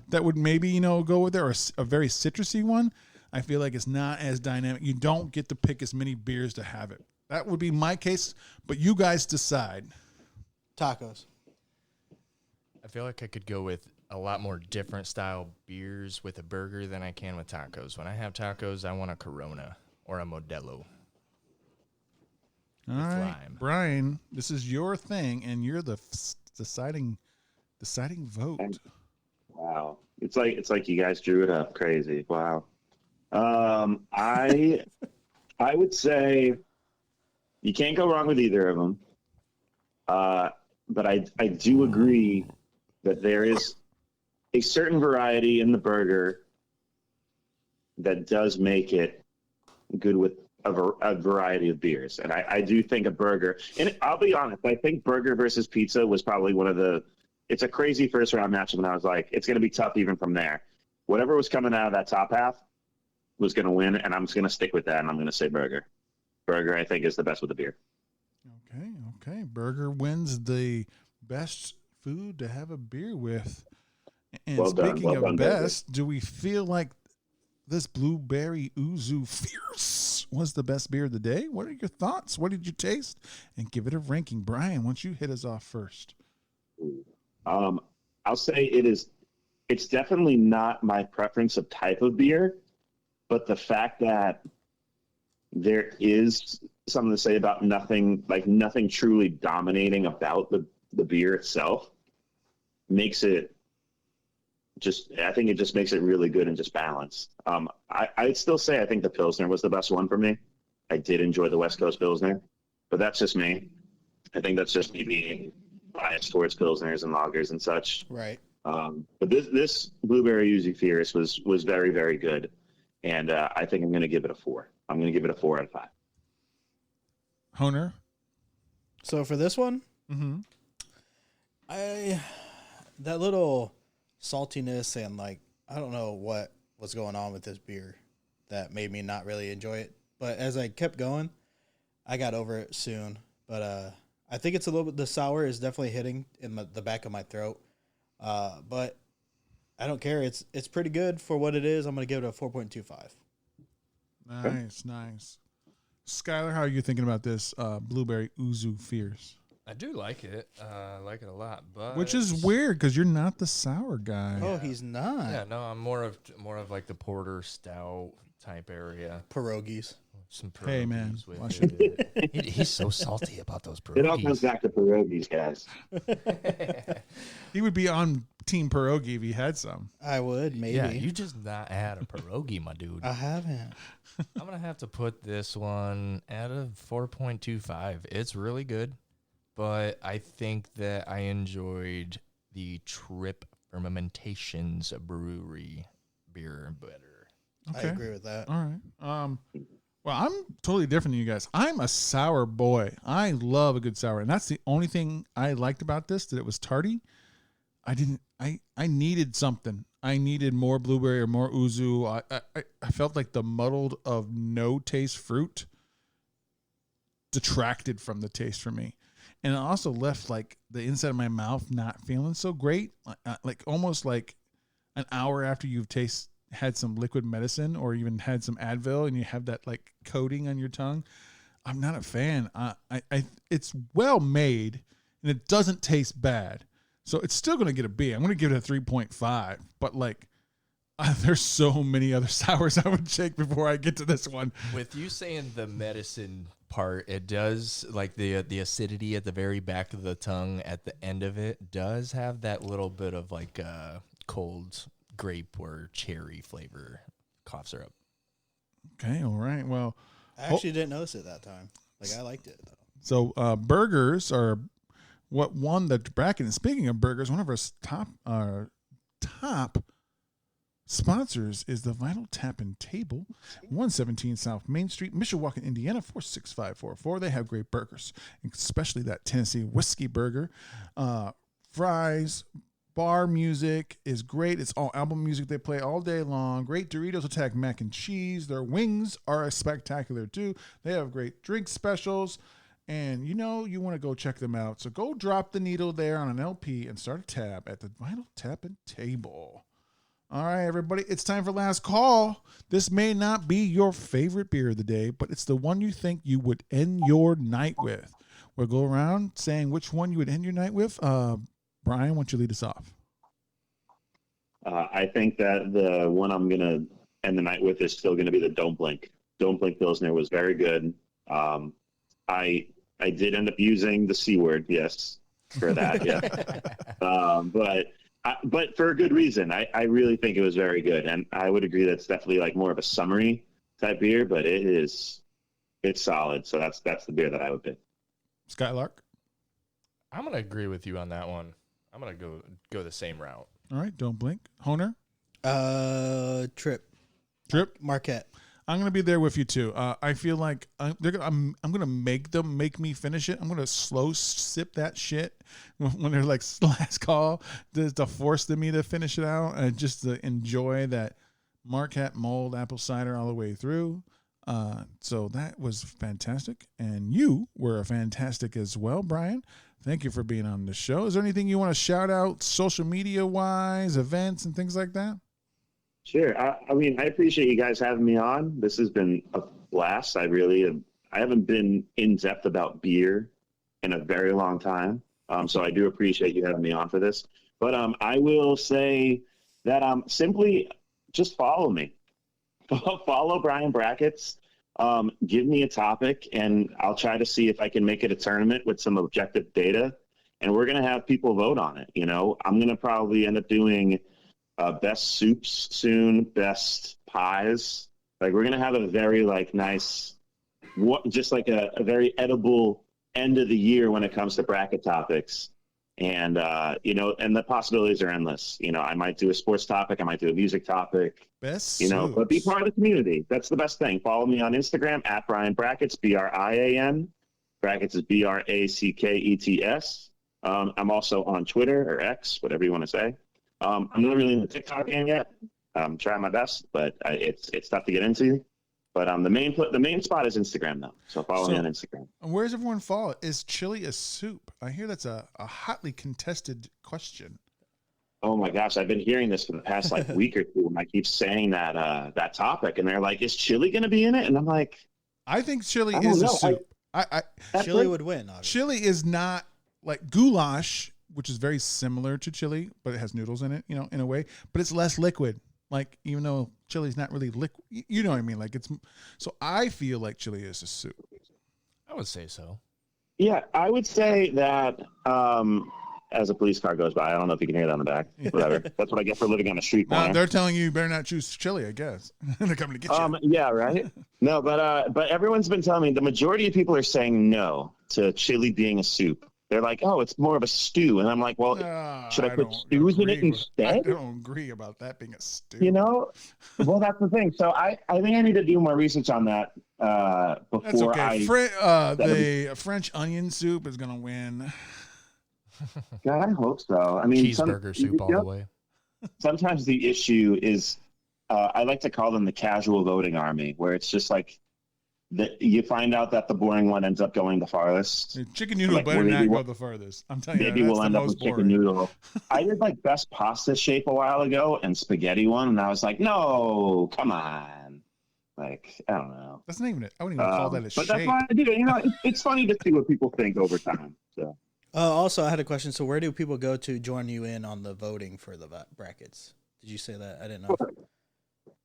that would maybe go with there, or a very citrusy one. I feel like it's not as dynamic. You don't get to pick as many beers to have it. That would be my case, but you guys decide. Tacos. I feel like I could go with a lot more different style beers with a burger than I can with tacos. When I have tacos, I want a Corona or a Modelo. All right, lime. Brian, this is your thing, and you're the deciding vote. Wow. It's like you guys drew it up crazy. Wow. I would say you can't go wrong with either of them. But I do agree that there is a certain variety in the burger that does make it good with a variety of beers. And I do think a burger, and I'll be honest, I think burger versus pizza was probably it's a crazy first round matchup, and I was like, it's going to be tough even from there. Whatever was coming out of that top half was going to win, and I'm just going to stick with that, and I'm going to say burger. Burger, I think, is the best with the beer. Okay. Burger wins the best food to have a beer with. And Well done. speaking Well done, of Burger. best, do we feel like this Blueberry Yuzu Fierce was the best beer of the day? What are your thoughts? What did you taste? And give it a ranking. Brian, why don't you hit us off first? I'll say it's definitely not my preference of type of beer, but the fact that there is something to say about nothing truly dominating about the beer itself makes it I think it just makes it really good and just balanced. I'd still say I think the Pilsner was the best one for me. I did enjoy the West Coast Pilsner, but that's just me. I think that's just me being biased towards Pilsners and lagers and such. Right. But this Blueberry Yuzu Fierce was very, very good. And I think I'm going to give it a 4. I'm going to give it a 4 out of 5. Honer? So for this one, Mm-hmm. that little saltiness and I don't know what was going on with this beer that made me not really enjoy it. But as I kept going, I got over it soon. But I think it's a little bit, the sour is definitely hitting in the back of my throat. But I don't care. It's pretty good for what it is. I'm going to give it a 4.25. Nice. Skyler, how are you thinking about this Blueberry Yuzu Fierce? I do like it. I like it a lot, but Which is weird because you're not the sour guy. Oh, he's not. Yeah, no, I'm more of like the porter stout type area. Pierogies. Some Hey, man, pierogies with watch it. He's so salty about those It all comes pierogies. back to pierogies, guys. He would be on Team Pierogi if he had some. I would, maybe. Yeah, you just not had a pierogi, my dude. I haven't. I'm gonna have to put this one at a 4.25. It's really good, but I think that I enjoyed the Trip Fermentations Brewery beer better. I agree with that. All right. Well, I'm totally different than you guys. I'm a sour boy. I love a good sour, and that's the only thing I liked about this, that it was tarty. I needed something. I needed more blueberry or more yuzu. I felt like the muddled of no taste fruit detracted from the taste for me. And it also left like the inside of my mouth not feeling so great, like almost like an hour after you've had some liquid medicine or even had some Advil and you have that like coating on your tongue. I'm not a fan. It's well made and it doesn't taste bad. So it's still going to get a B. I'm going to give it a 3.5, but like there's so many other sours I would shake before I get to this one. With you saying the medicine part, it does, like the acidity at the very back of the tongue at the end of it does have that little bit of like cold grape or cherry flavor cough syrup. Okay, all right. Well, I actually didn't notice it that time. Like, I liked it, though. so burgers are what won the bracket. And speaking of burgers, one of our top sponsors is the Vinyl Tap and Table, 117 South Main Street, Mishawaka, Indiana, 46544. They have great burgers, especially that Tennessee whiskey burger. Fries, bar music is great. It's all album music they play all day long. Great Doritos Attack mac and cheese. Their wings are spectacular too. They have great drink specials. And you want to go check them out. So go drop the needle there on an LP and start a tab at the Vinyl Tap and Table. All right, everybody, it's time for last call. This may not be your favorite beer of the day, but it's the one you think you would end your night with. We'll go around saying which one you would end your night with. Brian, why don't you lead us off? I think that the one I'm going to end the night with is still going to be the Don't Blink. Don't Blink Pilsner was very good. I did end up using the C word, yes, for that, yeah. But for a good reason. I really think it was very good, and I would agree that's definitely like more of a summery type beer, but it's solid. So that's the beer that I would pick. Skylark? I'm gonna agree with you on that one. I'm gonna go the same route. All right, Don't Blink. Honer? Trip. Marquette. I'm gonna be there with you too. I feel like I'm gonna make me finish it. I'm gonna slow sip that shit when they're like last call to force me to finish it out and just to enjoy that Marquette mold apple cider all the way through. So that was fantastic, and you were fantastic as well, Brian. Thank you for being on the show. Is there anything you want to shout out, social media wise, events and things like that? Sure. I mean, I appreciate you guys having me on. This has been a blast. I haven't been in depth about beer in a very long time. So I do appreciate you having me on for this. But I will say that simply just follow me. Follow Brian Brackets. Give me a topic, and I'll try to see if I can make it a tournament with some objective data. And we're going to have people vote on it. I'm going to probably end up doing best soups soon, best pies. Like, we're gonna have a very nice, just like a very edible end of the year when it comes to bracket topics. And and the possibilities are endless. I might do a sports topic, I might do a music topic. Best but be part of the community. That's the best thing. Follow me on Instagram at Brian Brackets, BRIAN. Brackets is BRACKETS. I'm also on Twitter or X, whatever you want to say. I'm not really in the TikTok game yet. I'm trying my best, but it's tough to get into. But the main spot is Instagram now, so follow me on Instagram. Where's everyone fall? Is chili a soup? I hear that's a hotly contested question. Oh my gosh, I've been hearing this for the past week or two, and I keep saying that topic, and they're like, "Is chili going to be in it?" And I'm like, I think chili is a soup. Chili would win. Obviously. Chili is not like goulash, which is very similar to chili, but it has noodles in it, in a way, but it's less liquid. Like, even though chili is not really liquid, you know what I mean? Like, so I feel like chili is a soup. I would say so. Yeah, I would say that as a police car goes by, I don't know if you can hear that on the back. Whatever. That's what I get for living on a street corner. They're telling you better not choose chili, I guess. They're coming to get you. Yeah, right? No, but everyone's been telling me the majority of people are saying no to chili being a soup. they're like, oh, it's more of a stew. And I'm like, well, should I put stews in it instead? I don't agree about that being a stew. You know? Well, that's the thing. So I think I need to do more research on that before That's okay. The French onion soup is going to win. God, I hope so. I mean, cheeseburger soup all the way. Sometimes the issue is, I like to call them the casual voting army, where it's just like, you find out that the boring one ends up going the farthest. Chicken noodle better not go the farthest. I'm telling you, maybe that's we'll end up with boring. chicken noodle. I did like best pasta shape a while ago and spaghetti one, and I was like, no, come on. Like, I don't know. That's not even it. I wouldn't even call that a shape. But that's why I do it. You know, it's funny to see what people think over time. So. Also, I had a question. So where do people go to join you in on the voting for the brackets? Did you say that? I didn't know.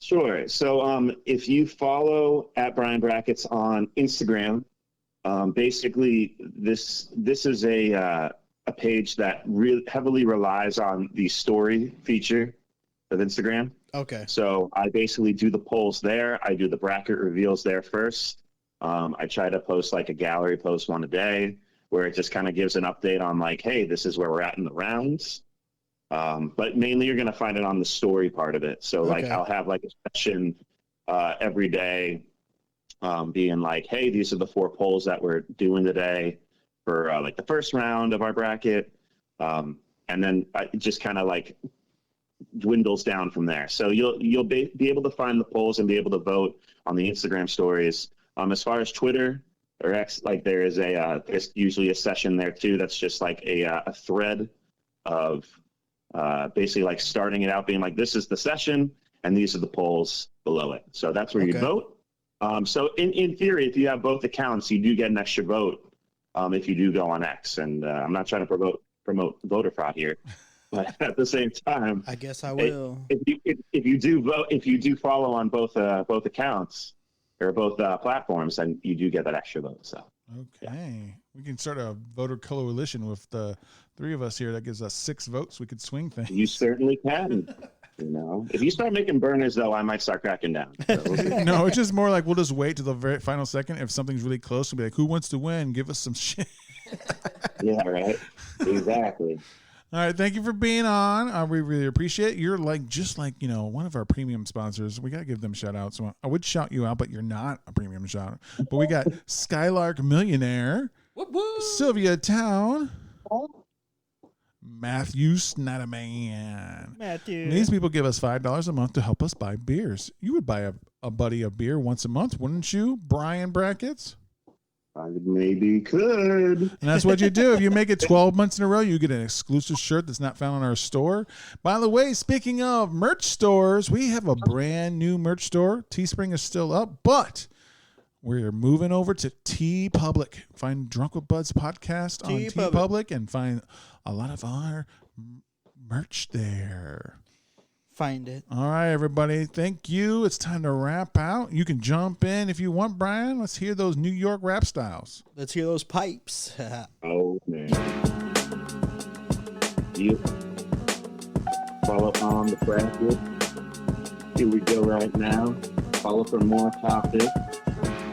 Sure. So if you follow at Brian Brackets on Instagram, basically this is a page that really heavily relies on the story feature of Instagram. Okay. So I basically do the polls there. I do the bracket reveals there first. I try to post like a gallery post one a day where it just kind of gives an update on like, hey, this is where we're at in the rounds. But mainly you're going to find it on the story part of it. So like I'll have like a session every day being like, hey, these are the 4 polls that we're doing today for like the first round of our bracket. And then it just kind of like dwindles down from there. So you'll be able to find the polls and be able to vote on the Instagram stories. As far as Twitter or X, like there's usually a session there too. That's just like a thread of basically like starting it out being like, this is the session and these are the polls below it. So that's where you vote. So in theory, if you have both accounts, you do get an extra vote if you do go on X. And I'm not trying to promote voter fraud here, but at the same time, I guess I will. If you do vote, if you do follow on both accounts or both platforms, then you do get that extra vote. So we can start a voter coalition with the 3 of us here. That gives us 6 votes. We could swing things. You certainly can. You know, if you start making burners, though, I might start cracking down. So. No, it's just more like we'll just wait to the very final second. If something's really close, we'll be like, "Who wants to win? Give us some shit." Yeah, right. Exactly. All right, thank you for being on. We really appreciate it. You're just like one of our premium sponsors. We gotta give them shout outs. So I would shout you out, but you're not a premium shout out. But we got Skylark Millionaire, Sylvia Town, Matthew Snyderman. Matthew. These people give us $5 a month to help us buy beers. You would buy a buddy a beer once a month, wouldn't you, Brian Brackets? I maybe could. And that's what you do. If you make it 12 months in a row, you get an exclusive shirt that's not found in our store. By the way, speaking of merch stores, we have a brand new merch store. Teespring is still up, but we're moving over to TeePublic. Find Drunk with Buds podcast on TeePublic and find a lot of our merch there. Find it. All right, everybody. Thank you. It's time to wrap out. You can jump in if you want, Brian. Let's hear those New York rap styles. Let's hear those pipes. Oh, man. You follow on the bracket. Here we go right now. Follow for more topics.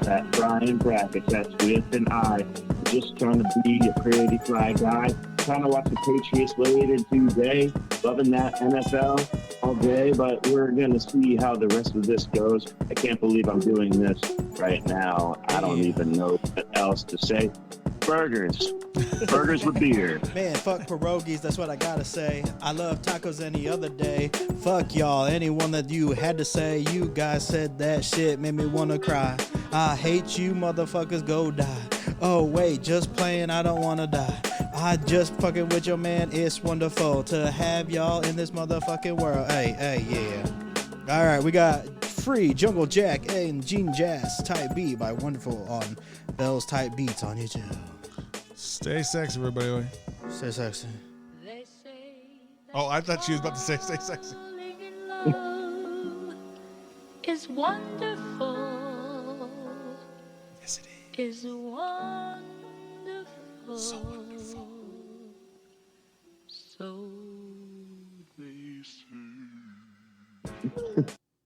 That Brian Brackets, that's with an I. Just trying to be a pretty fly guy. Trying to watch the Patriots later today. Loving that NFL all day, but we're going to see how the rest of this goes. I can't believe I'm doing this right now. I don't even know what else to say. Burgers. Burgers with beer. Man, fuck pierogies, that's what I gotta say. I love tacos any other day. Fuck y'all, anyone that you had to say. You guys said that shit, made me wanna cry. I hate you motherfuckers, go die. Oh wait, just playing, I don't wanna die. I just fucking with your man, it's wonderful to have y'all in this motherfucking world. Hey, yeah. Alright, we got Free, Jungle Jack, and Gene Jazz, Type B by Wonderful on Bell's Type Beats on YouTube. Stay sexy, everybody. Stay sexy. Oh, I thought she was about to say stay sexy. Is wonderful. Yes, it is. Is wonderful. So wonderful.